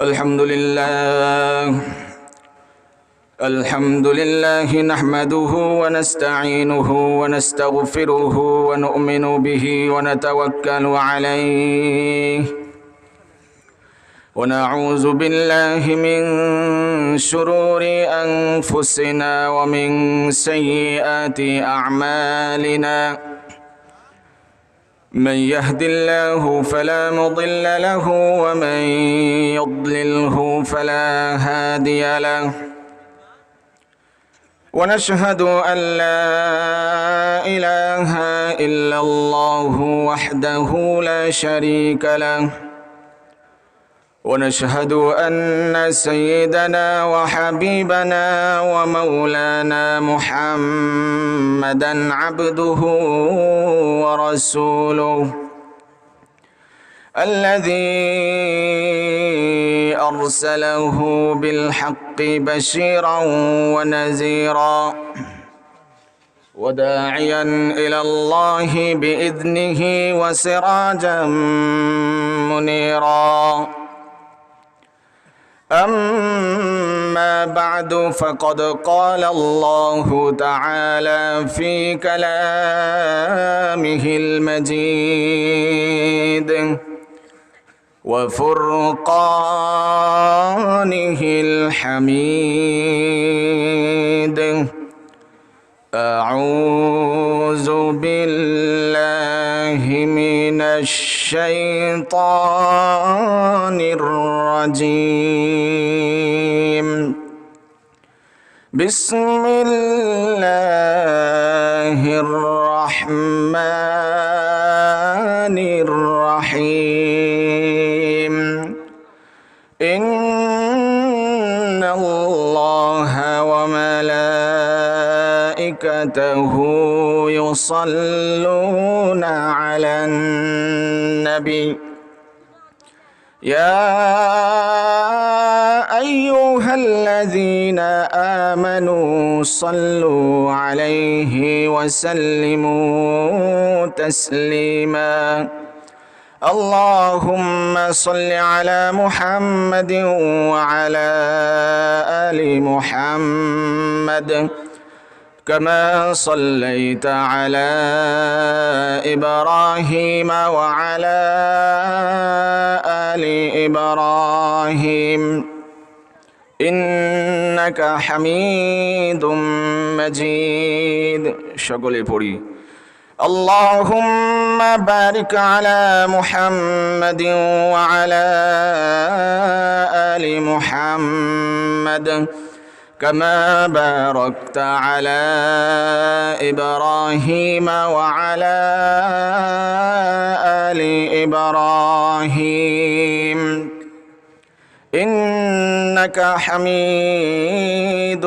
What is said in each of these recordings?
الحمد لله نحمده ونستعينه ونستغفره ونؤمن به ونتوكل عليه ونعوذ بالله من شرور أنفسنا ومن سيئات أعمالنا من يهد الله فلا مضل له ومن يضلله فلا هادي له ونشهد أن لا إله إلا الله وحده لا شريك له ونشهد أن سيدنا وحبيبنا ومولانا محمدا عبده ورسوله الذي أرسله بالحق بشيرا ونذيرا وداعيا إلى الله بإذنه وسراجا منيرا أما بعد فقد قال الله تعالى في كلامه المجيد وفرقانه الحميد أعوذ بالله من الشيطان الرجيم بسم الله الرحمن الرحيم إن الله وملائكته يصلون على النبي يا أيها الذين آمنوا صلوا عليه وسلموا تسليما اللهم صل على محمد وعلى آل محمد كما صليت على إبراهيم وعلى آل إبراهيم إنك حميد مجيد شغل পড়ি اللهم بارك على محمد وعلى آل محمد كما باركت على إبراهيم وعلى آل إبراهيم إنك حميد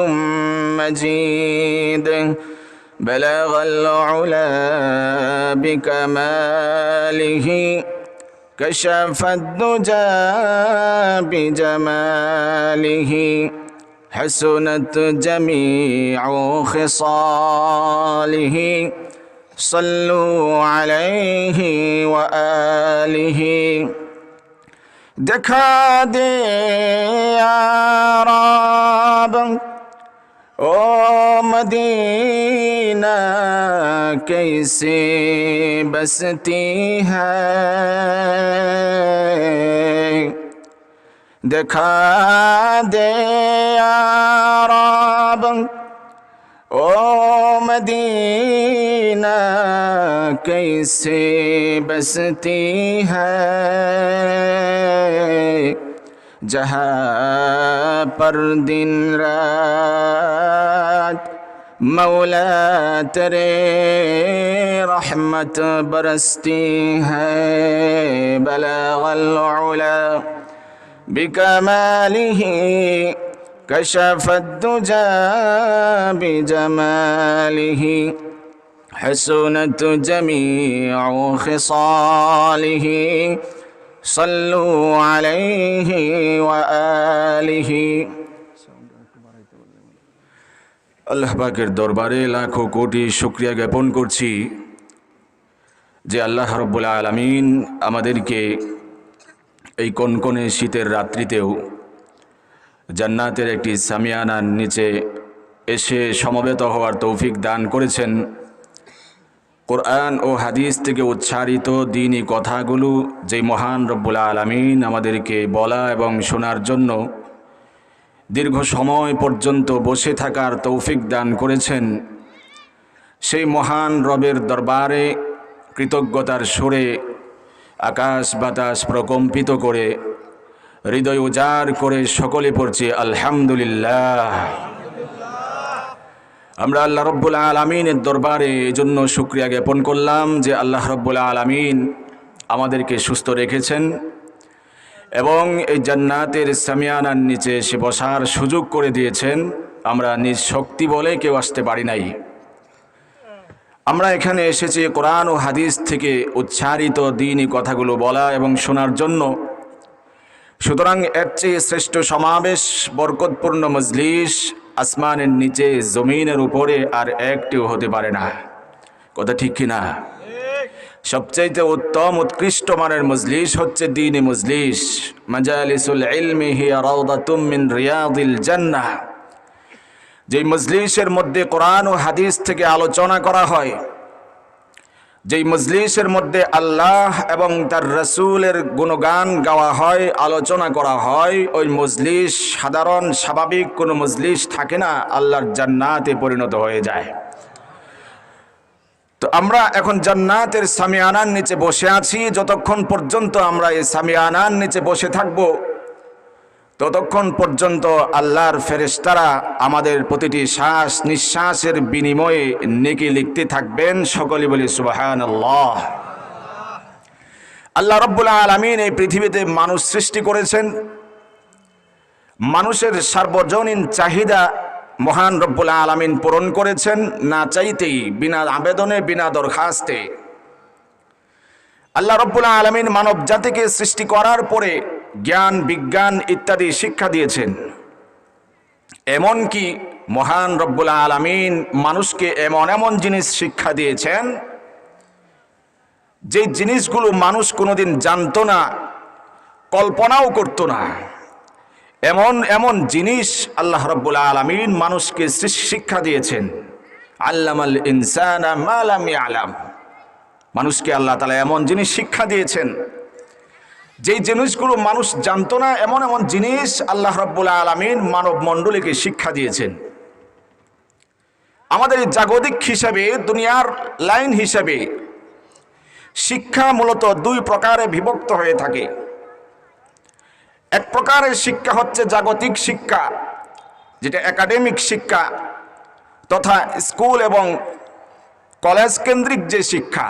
مجيد بلغ العلا بكماله كشف الدجى بجماله حسنت جميع خصاله صلوا عليه وآله دکھا دے یا رب او مدینہ کیسے بستی ہے دکھا دے یا رب او مدینہ کیسے بستی ہے جہاں پر دن رات مولا تیرے رحمت برستی ہے بلغ العلا بکمالہ كشف الدجى بجماله حسنت جميع خصاله صلوا عليه وآله আল্লাহ পাকের দরবারে লাখো কোটি শুকরিয়া জ্ঞাপন করছি যে আল্লাহ রাব্বুল আলামিন আমাদেরকে এই কনকনে শীতের রাত্রিতেও জান্নাতের একটি সামিয়ানার নিচে এসে সমবেত হওয়ার তৌফিক দান করেছেন। কোরআন ও হাদিস থেকে উচ্চারিত দ্বীনি কথাগুলো যে মহান রব্বুল আলামিন আমাদেরকে বলা এবং শোনার জন্য দীর্ঘ সময় পর্যন্ত বসে থাকার তৌফিক দান করেছেন, সেই মহান রবের দরবারে কৃতজ্ঞতার সুরে আকাশ বাতাস প্রকম্পিত করে হৃদয় উজাড় করে সকলে পড়ছি আলহামদুলিল্লাহ। আমরা আল্লাহ রব্বুল আলামিনের দরবারে এজন্য শুকরিয়া জ্ঞাপন করলাম যে আল্লাহ রব্বুল আলামিন আমাদেরকে সুস্থ রেখেছেন এবং এই জান্নাতের সামিয়ানার নিচে এসে বসার সুযোগ করে দিয়েছেন। আমরা নিজ শক্তি বলে কেউ আসতে পারি নাই। আমরা এখানে এসেছি কোরআন ও হাদিস থেকে উচ্চারিত দ্বীনি কথাগুলো বলা এবং শোনার জন্য। সুতরাং এর চেয়ে শ্রেষ্ঠ সমাবেশ, বরকতপূর্ণ মজলিস আসমানের নিচে জমিনের উপরে আর একটিও হতে পারে না। কথা ঠিক কিনা? সবচাইতে উত্তম উৎকৃষ্ট মানের মজলিস হচ্ছে দ্বীনি মজলিস। মাজালিসুল ইলমি হিয়া রাউদাতুম মিন রিয়াদিল জান্নাহ। যেই মজলিসের মধ্যে কোরআন ও হাদিস থেকে আলোচনা করা হয়, যেই মজলিসের মধ্যে আল্লাহ এবং তার রাসূলের গুণগান গাওয়া হয়, আলোচনা করা হয়, ওই মজলিস সাধারণ স্বাভাবিক কোনো মজলিস থাকে না, আল্লাহর জান্নাতে পরিণত হয়ে যায়। তো আমরা এখন জান্নাতের সামিয়ানার নিচে বসে আছি। যতক্ষণ পর্যন্ত আমরা এই সামিয়ানার নিচে বসে থাকব, ততক্ষণ পর্যন্ত আল্লাহর ফেরেশতারা আমাদের প্রতিটি শ্বাস নিঃশ্বাসের বিনিময়ে নেকি লিখতে থাকবেন। সকলে বলি সুবহানাল্লাহ। আল্লাহ রাব্বুল আলামিন এই পৃথিবীতে মানুষ সৃষ্টি করেছেন। মানুষের সার্বজনীন চাহিদা মহান রব্বুল আলামিন পূরণ করেছেন না চাইতেই, বিনা আবেদনে, বিনা দরখাস্তে। আল্লাহ রাব্বুল আলামিন মানব জাতিকে সৃষ্টি করার পরে জ্ঞান, বিজ্ঞান ইত্যাদি শিক্ষা দিয়েছেন। এমনকি মহান রব্বুল আলামিন মানুষকে এমন এমন জিনিস শিক্ষা দিয়েছেন যে জিনিসগুলো মানুষ কোনোদিন জানতো না, কল্পনাও করতো না। এমন এমন জিনিস আল্লাহ রাব্বুল আলামিন মানুষকে শিক্ষা দিয়েছেন। আল্লামাল ইনসানা মা লাম ইয়ালাম। মানুষকে আল্লাহ তাআলা এমন জিনিস শিক্ষা দিয়েছেন যেই জিনিসগুলো মানুষ জানতো না, এমন এমন জিনিস আল্লাহ রাব্বুল আলামিন মানব মণ্ডলীকে শিক্ষা দিয়েছেন। আমাদের জাগতিক হিসাবে, দুনিয়ার লাইন হিসাবে শিক্ষা মূলত দুই প্রকারে বিভক্ত হয়ে থাকে। এক প্রকারের শিক্ষা হচ্ছে জাগতিক শিক্ষা, যেটা একাডেমিক শিক্ষা তথা স্কুল এবং কলেজ কেন্দ্রিক যে শিক্ষা।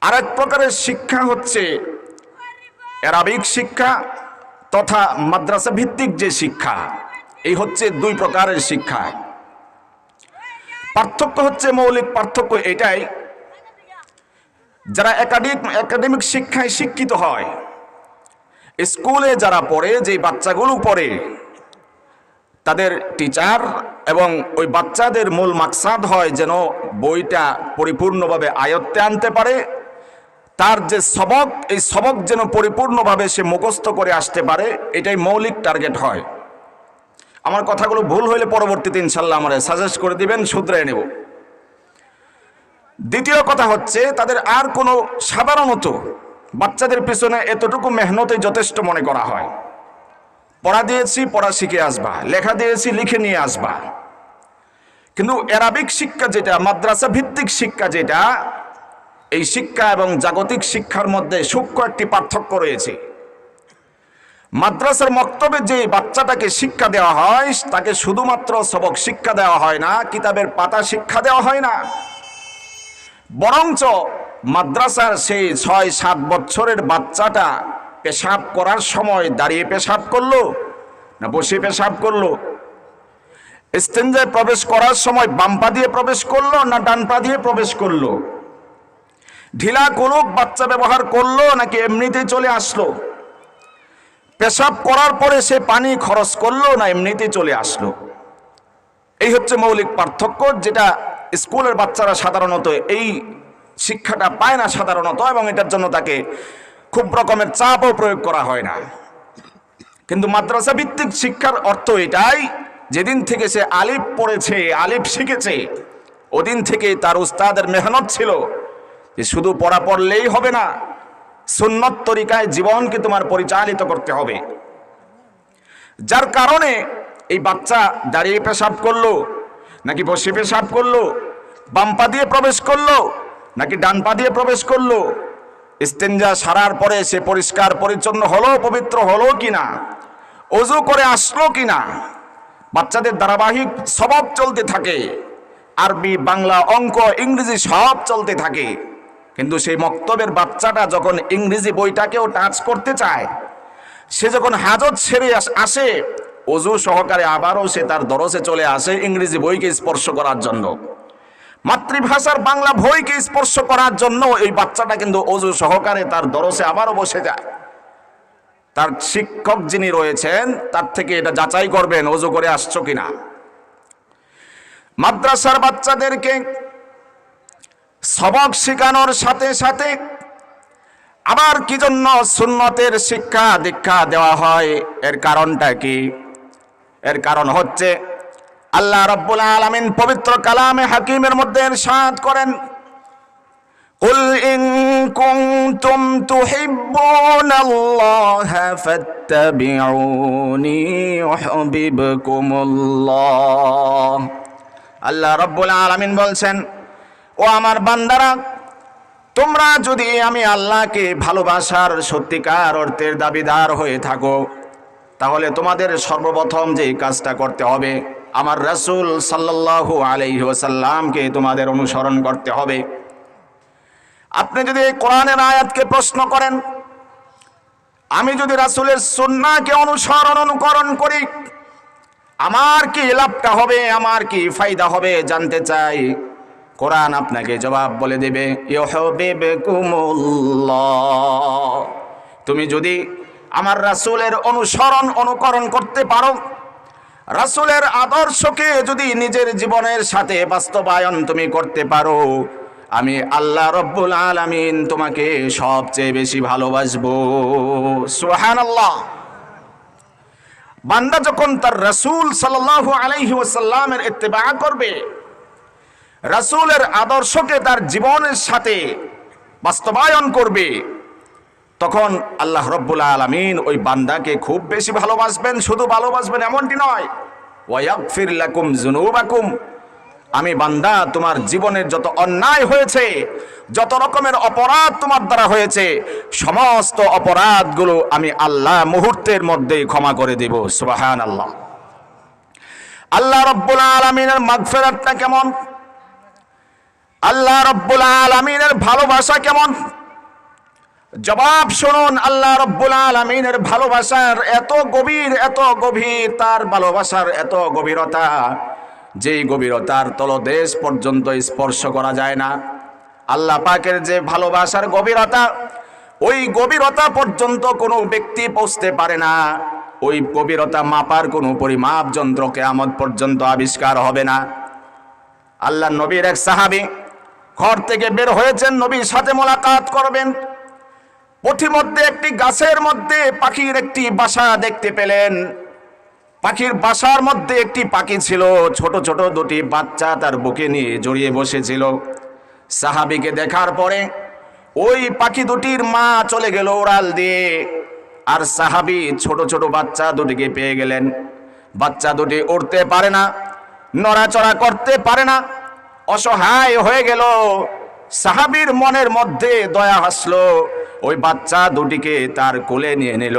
আরেক প্রকারের শিক্ষা হচ্ছে আরবিক শিক্ষা তথা মাদ্রাসা ভিত্তিক যে শিক্ষা। এই হচ্ছে দুই প্রকারের শিক্ষা। পার্থক্য হচ্ছে, মৌলিক পার্থক্য এটাই, যারা একাডেমিক শিক্ষায় শিক্ষিত হয়, স্কুলে যারা পড়ে, যে বাচ্চাগুলো পড়ে, তাদের টিচার এবং ওই বাচ্চাদের মূল মাকসাদ হয় যেন বইটা পরিপূর্ণভাবে আয়ত্তে আনতে পারে, তার যে সবক, এই সবক যেন পরিপূর্ণভাবে সে মুখস্থ করে আসতে পারে, এটাই মৌলিক টার্গেট হয়। আমার কথাগুলো ভুল হইলে পরবর্তীতে ইনশাল্লাহ আমরা সাজেস্ট করে দিবেন, শুধরে নেব। দ্বিতীয় কথা হচ্ছে, তাদের আর কোনো, সাধারণত বাচ্চাদের পিছনে এতটুকু মেহনতে যথেষ্ট মনে করা হয়। পড়া দিয়েছি, পড়া শিখে আসবা, লেখা দিয়েছি, লিখে নিয়ে আসবা। কিন্তু আরবিক শিক্ষা যেটা, মাদ্রাসা ভিত্তিক শিক্ষা যেটা, এই শিক্ষা এবং জাগতিক শিক্ষার মধ্যে সূক্ষ্ম একটি পার্থক্য রয়েছে। মাদ্রাসার মক্তবে যে বাচ্চাটাকে শিক্ষা দেওয়া হয়, তাকে শুধুমাত্র সবক শিক্ষা দেওয়া হয় না, কিতাবের পাতা শিক্ষা দেওয়া হয় না, বরঞ্চ মাদ্রাসার সেই ৬-৭ বছরের বাচ্চাটা পেশাব করার সময় দাঁড়িয়ে পেশাব করলো না বসে পেশাব করলো, ইস্তেঞ্জায় প্রবেশ করার সময় বাম পা দিয়ে প্রবেশ করলো না ডান পা দিয়ে প্রবেশ করলো, ঢিলা কোলক বাচ্চা ব্যবহার করলো নাকি এমনিতেই চলে আসলো, পেশাব করার পরে সে পানি খরচ করলো না এমনিতেই চলে আসলো। এই হচ্ছে মৌলিক পার্থক্য, যেটা স্কুলের বাচ্চারা সাধারণত এই শিক্ষাটা পায় না সাধারণত, এবং এটার জন্য তাকে খুব রকমের চাপও প্রয়োগ করা হয় না। কিন্তু মাদ্রাসা ভিত্তিক শিক্ষার অর্থ এটাই, যেদিন থেকে সে আলিফ পড়েছে, আলিফ শিখেছে, ওদিন থেকে তার উস্তাদের মেহনত ছিল যে শুধু পড়া পড়লেই হবে না, সুন্নত তরিকায় জীবনকে তোমার পরিচালিত করতে হবে। যার কারণে এই বাচ্চা দাঁড়িয়ে পেশাব করলো নাকি বসে পেশাব করলো, বাম পা দিয়ে প্রবেশ করলো নাকি ডান পা দিয়ে প্রবেশ করলো, ইস্তেঞ্জা সারার পরে সে পরিষ্কার পরিচ্ছন্ন হলো, পবিত্র হলো কিনা, ওযু করে আসলো কিনা, বাচ্চাদের ধারাবাহিক স্বভাব চলতে থাকে। আরবি, বাংলা, অঙ্ক, ইংরেজি সব চলতে থাকে। কিন্তু সেই মক্তবের বাচ্চাটা যখন ইংরেজি বইটাকেও টাচ করতে চায়, সে যখন হাজত সেরে আসে, ওযু সহকারে আবারও সে তার দরসে চলে আসে ইংরেজি বইকে স্পর্শ করার জন্য, মাতৃভাষার বাংলা বইকে স্পর্শ করার জন্য। এই বাচ্চাটা কিন্তু ওযু সহকারে তার দরসে আবারও বসে যায়। তার শিক্ষক যিনি রয়েছেন তার থেকে এটা যাচাই করবেন ওযু করে আসছো কিনা। মাদ্রাসার বাচ্চাদেরকে সবক শেখানোর সাথে সাথে আবার কি জন্য সুন্নতের শিক্ষা দীক্ষা দেওয়া হয়, এর কারণটা কি? এর কারণ হচ্ছে আল্লাহ রাব্বুল আলামিন পবিত্র কালামে হাকিমের মধ্যে ইরশাদ করেন, কুল ইন কুনতুম তুহিব্বুনাল্লাহা ফাত্তাবিউনি ইউহিব্বুকুমুল্লাহ। আল্লাহ রাব্বুল আলামিন বলছেন, ও আমার বান্দারা, তোমরা যদি আমি আল্লাহকে ভালোবাসার সত্যিকার অর্থের দাবিদার হয়ে থাকো, তাহলে তোমাদের সর্বপ্রথম যে কাজটা করতে হবে, আমার রাসূল সাল্লাল্লাহু আলাইহি ওয়াসাল্লামকে তোমাদের অনুসরণ করতে হবে। আপনি যদি এই কোরআনের আয়াতকে প্রশ্ন করেন, আমি যদি রাসূলের সুন্নাহকে অনুকরণ করি, আমার কি লাভটা হবে, আমার কি ফায়দা হবে জানতে চাই, কোরআন আপনাকে জবাব বলে দেবে, ইউহিব্বুকুমুল্লাহ। তুমি যদি আমার রাসূলের অনুকরণ করতে পারো, রাসূলের আদর্শকে যদি নিজের জীবনের সাথে বাস্তবায়ন তুমি করতে পারো, আমি আল্লাহ রাব্বুল আলামিন তোমাকে সবচেয়ে বেশি ভালোবাসবো। সুবহানাল্লাহ। বান্দা যখন তার রাসূল সাল্লাল্লাহু আলাইহি ওয়াসাল্লামের ইত্তেবা করবে, রাসূলের আদর্শকে তার জীবনের সাথে বাস্তবায়ন করবে, তখন আল্লাহ রাব্বুল আলামিন ওই বান্দাকে খুব বেশি ভালোবাসবেন। শুধু ভালোবাসবেন এমনটি নয়, ওয়া ইয়াগফির লাকুম যুনুবাকুম, আমি বান্দা তোমার জীবনের যত অন্যায় হয়েছে, যত রকমের অপরাধ তোমার দ্বারা হয়েছে, সমস্ত অপরাধগুলো আমি আল্লাহ মুহূর্তের মধ্যেই ক্ষমা করে দেব। সুবহানাল্লাহ। আল্লাহ রাব্বুল আলামিনের মাগফিরাতটা কেমন, আল্লাহ রাব্বুল আলামিনের ভালোবাসা কেমন? জবাব শুনুন, আল্লাহ রাব্বুল আলামিনের ভালোবাসার এত গভীর, তার ভালোবাসার এত গভীরতা, যেই গভীরতার তলদেশ পর্যন্ত স্পর্শ করা যায় না। আল্লাহ পাকের যে ভালোবাসার গভীরতা, ওই গভীরতা পর্যন্ত কোনো ব্যক্তি পৌঁছতে পারে না। ওই গভীরতা মাপার কোনো পরিমাপ যন্ত্র কিয়ামত পর্যন্ত আবিষ্কার হবে না। আল্লাহ নবীর এক সাহাবী ঘর থেকে বের হয়েছেন, নবীর সাথে মোলাকাত করবেন। পথিমধ্যে একটি গাছের মধ্যে পাখির একটি বাসা দেখতে পেলেন। পাখির বাসার মধ্যে একটি পাখি ছিল, ছোট ছোট দুটি বাচ্চা তার বুকে নিয়ে জড়িয়ে বসেছিল। সাহাবীকে দেখার পরে ওই পাখি দুটির মা চলে গেল উড়াল দিয়ে, আর সাহাবী ছোট ছোট বাচ্চা দুটিকে পেয়ে গেলেন। বাচ্চা দুটি উড়তে পারে না, নড়াচড়া করতে পারে না, অসহায় হয়ে গেল। সাহাবীর মনের মধ্যে দয়া আসলো, ওই বাচ্চা দুটিকে তার কোলে নিয়ে নিল।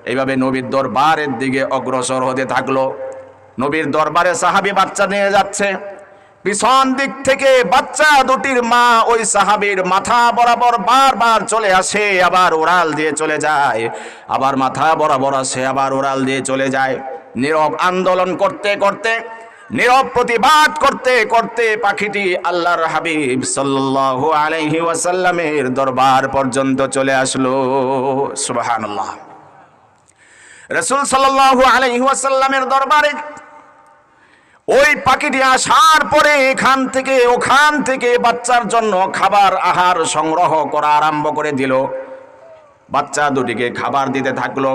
এইভাবে নবীর দরবারের দিকে অগ্রসর হতে থাকলো। নবীর দরবারে সাহাবী বাচ্চা নিয়ে যাচ্ছে, পিছন দিক থেকে বাচ্চা দুটির মা ওই সাহাবীর মাথা বরাবর বারবার চলে আসে, আবার উড়াল দিয়ে চলে যায়, আবার মাথা বরাবর আসে, আবার উড়াল দিয়ে চলে যায়। নীরব আন্দোলন করতে করতে, নীরব প্রতিবাদ করতে করতে পাখিটি আল্লাহর হাবিব সাল্লাল্লাহু আলাইহি ওয়াসাল্লামের দরবার পর্যন্ত চলে আসলো। সুবহানাল্লাহ। রাসূল সাল্লাল্লাহু আলাইহি ওয়াসাল্লামের দরবারে ওই পাখিটি আসার পরে ওখান থেকে বাচ্চার জন্য খাবার আহার সংগ্রহ করা আরম্ভ করে দিল। বাচ্চা দুটিকে খাবার দিতে থাকলো।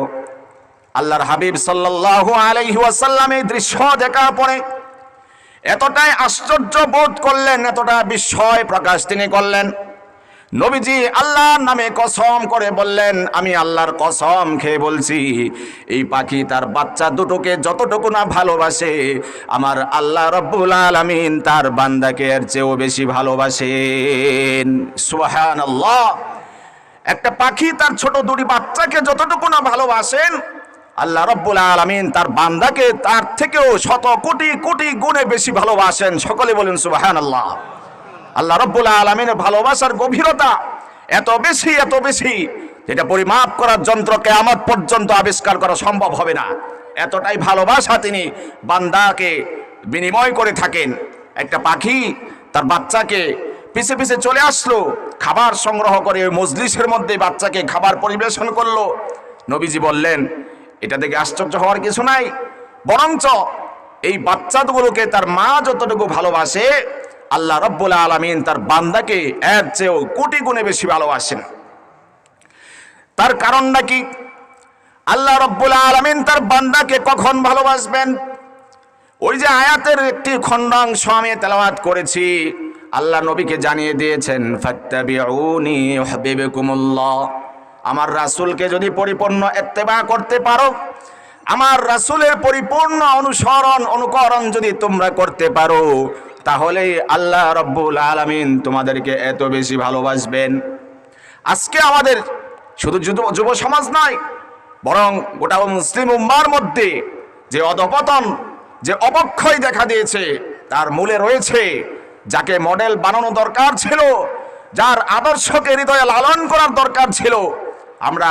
আল্লাহর হাবিব সাল্লাল্লাহু আলাইহি ওয়াসাল্লাম এই দৃশ্য দেখার পরে এতটাই আশ্চর্য বোধ করলেন, এতটা বিস্ময় প্রকাশ তিনি করলেন। নবীজি আল্লাহর নামে কসম করে বললেন, আমি আল্লাহর কসম খেয়ে বলছি, এই পাখি তার বাচ্চা দুটোকে যতটুকু না ভালোবাসে, আমার আল্লাহ রব্বুল আলামিন তার বান্দাকে এর চেয়েও বেশি ভালোবাসেন। সুবহানাল্লাহ। একটা পাখি তার ছোট দুটি বাচ্চাকে যতটুকু না ভালোবাসেন, আল্লাহ রব্বুল আলামিন তার বান্দাকে তার থেকেও শত কোটি কোটি গুণে বেশি ভালোবাসেন। সকলে বলেন সুবহানাল্লাহ। আল্লাহ রব্বুল আলামিনের ভালোবাসার গভীরতা এত বেশি যেটা পরিমাপ করার যন্ত্র কিয়ামত পর্যন্ত আবিষ্কার করা সম্ভব হবে না। এতটাই ভালোবাসা তিনি বান্দাকে বিনিময় করে থাকেন। একটা পাখি তার বাচ্চাকে পিছে পিছে চলে আসলো, খাবার সংগ্রহ করে ওই মজলিসের মধ্যে বাচ্চাকে খাবার পরিবেশন করলো। নবীজি বললেন, এটা দেখে আশ্চর্য হওয়ার কিছু নাই, বরঞ্চ এই বাচ্চাগুলোকে তার মা যতটুকু ভালোবাসে, আল্লাহ রব্বুল আলামিন তার বান্দাকে এর চেয়েও কোটি গুণে বেশি ভালোবাসেন। তার কারণটা কি? আল্লাহ রব্বুল আলামিন তার বান্দাকে কখন ভালোবাসবেন? ওই যে আয়াতের একটি খণ্ডাংশ আমি তেলাওয়াত করেছি, আল্লাহ নবীকে জানিয়ে দিয়েছেন, ফাত্তাবিউনি ইউহিব্বুকুমুল্লাহ। আমার রাসূলকে যদি পরিপূর্ণ ইত্তেবা করতে পারো, আমার রাসূলের পরিপূর্ণ অনুকরণ যদি তোমরা করতে পারো, তাহলে আল্লাহ রব্বুল আলামিন তোমাদেরকে এত বেশি ভালোবাসবেন। আজকে আমাদের শুধু যুব সমাজ নয়, বরং গোটা মুসলিম উম্মার মধ্যে যে অধপতন, যে অবক্ষয় দেখা দিয়েছে, তার মূলে রয়েছে যাকে মডেল বানানো দরকার ছিল, যার আদর্শকে হৃদয়ে লালন করার দরকার ছিল, আমরা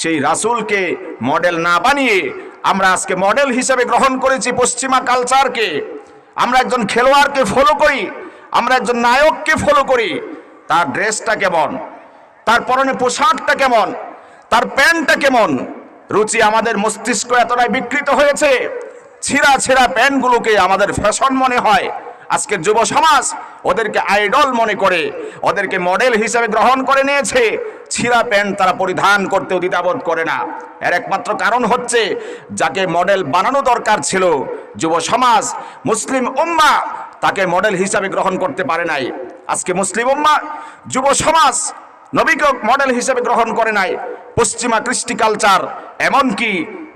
সেই রাসূলকে মডেল না বানিয়ে আমরা আজকে মডেল হিসেবে গ্রহণ করেছি পশ্চিমা কালচারকে। আমরা একজন খেলোয়াড়কে ফলো করি, আমরা একজন নায়ককে ফলো করি। তার ড্রেসটা কেমন, তার পরনে পোশাকটা কেমন, তার প্যান্টটা কেমন, রুচি আমাদের মস্তিষ্ক এতটাই বিকৃত হয়েছে, ছিঁড়া ছিঁড়া প্যান্টগুলোকে আমাদের ফ্যাশন মনে হয়। আজকের যুব সমাজ ওদেরকে আইডল মনে করে, ওদেরকে মডেল হিসেবে গ্রহণ করে নিয়েছে। ছিঁড়া প্যান্ট তারা পরিধান করতেও দ্বিধাবোধ করে না। এর একমাত্র কারণ হচ্ছে, যাকে মডেল বানানো দরকার ছিল যুব সমাজ, মুসলিম উম্মাহ, তাকে মডেল হিসাবে গ্রহণ করতে পারে নাই। আজকে মুসলিম উম্মাহ, যুব সমাজ নবীকে মডেল হিসেবে গ্রহণ করে নাই। পশ্চিমা কৃষ্টি কালচার, এমনকি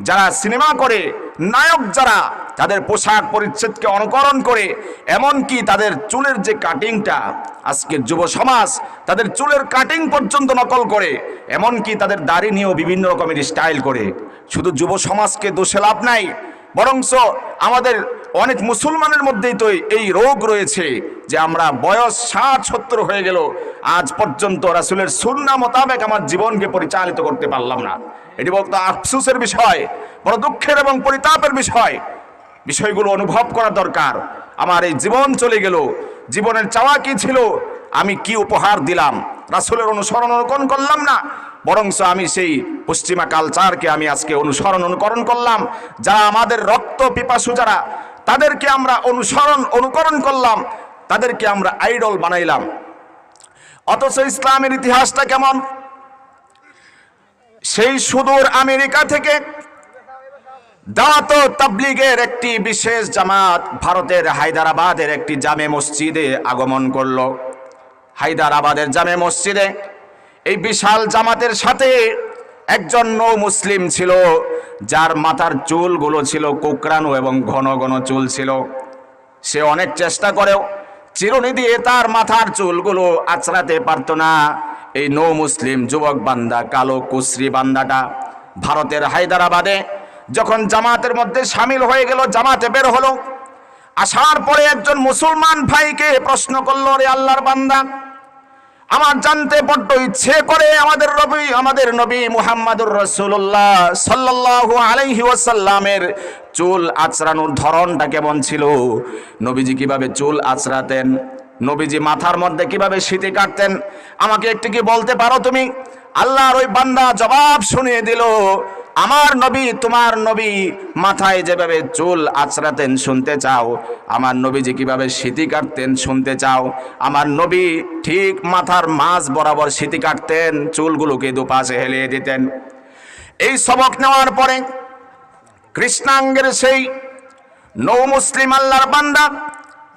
যারা সিনেমা করে, নায়ক যারা, তাদের পোশাক পরিচ্ছদকে অনুকরণ করে, এমনকি তাদের চুলের যে কাটিংটা, আজকের যুব সমাজ তাদের চুলের কাটিং পর্যন্ত নকল করে, এমনকি তাদের দাড়ি নিয়েও বিভিন্ন রকমের স্টাইল করে। শুধু যুব সমাজকে দোষে লাভ নাই, বরঞ্চ আমাদের অনেক মুসলমানের মধ্যেই তো এই রোগ রয়েছে যে আমরা বয়স 60-70 হয়ে গেল, আজ পর্যন্ত রাসূলের সুন্নাহ মোতাবেক আমার জীবনকে পরিচালিত করতে পারলাম না। এটি বড় আফসোসের বিষয়, বড় দুঃখের এবং পরিতাপের বিষয়। বিষয়গুলো অনুভব করা দরকার। আমার এই জীবন চলে গেল, জীবনের চাওয়া কি ছিল, আমি কি উপহার দিলাম? রাসূলের অনুকরণ করলাম না, বরঞ্চ আমি সেই পশ্চিমা কালচারকে আমি আজকে অনুকরণ করলাম। যারা আমাদের রক্ত পিপাসু, যারা, তাদেরকে আমরা অনুকরণ করলাম, তাদেরকে আমরা আইডল বানাইলাম। অথচ ইসলামের ইতিহাসটা কেমন? সেই সুদূর আমেরিকা থেকে দাওয়াত ও তাবলীগের একটি বিশেষ জামাত ভারতের হায়দ্রাবাদের একটি জামে মসজিদে আগমন করলো। হায়দ্রাবাদের জামে মসজিদে এই বিশাল জামাতের সাথে একজন নৌ মুসলিম ছিল, যার মাথার চুলগুলো ছিল কোঁকড়ানো এবং ঘন ঘন চুল ছিল। সে অনেক চেষ্টা করেও চিরুনি দিয়ে তার মাথার চুলগুলো আঁচড়াতে পারত না। এই নৌ মুসলিম যুবক বান্দা, কালো কুশ্রী বান্দাটা ভারতের হায়দ্রাবাদে যখন জামাতের মধ্যে সামিল হয়ে গেল, জামাতে বের হলো, আসার পরে একজন মুসলমান ভাইকে প্রশ্ন করলো, রে আল্লাহর বান্দা, আমার জানতে বড্ড ইচ্ছে করে আমাদের নবী মুহাম্মাদুর রাসূলুল্লাহ সাল্লাল্লাহু আলাইহি ওয়াসাল্লামের চুল আঁচড়ানোর ধরনটা কেমন ছিল? নবীজি কিভাবে চুল আঁচড়াতেন? নবীজি মাথার মধ্যে কিভাবে সিঁথি কাটতেন? আমাকে একটু কি বলতে পারো তুমি? আল্লাহর ওই বান্দা জবাব শুনিয়ে দিল, আমার নবী তোমার নবী মাথায় যেভাবে চুল আঁচড়াতেন শুনতে চাও, আমার নবীজি কিভাবে সিঁথি কাটতেন শুনতে চাও? আমার নবী ঠিক মাথার মাঝ বরাবর সিঁথি কাটতেন, চুলগুলোকে দুপাশে হেলিয়ে দিতেন। এই সবক নেওয়ার পরে কৃষ্ণাঙ্গের সেই নৌ মুসলিম আল্লাহর বান্দা,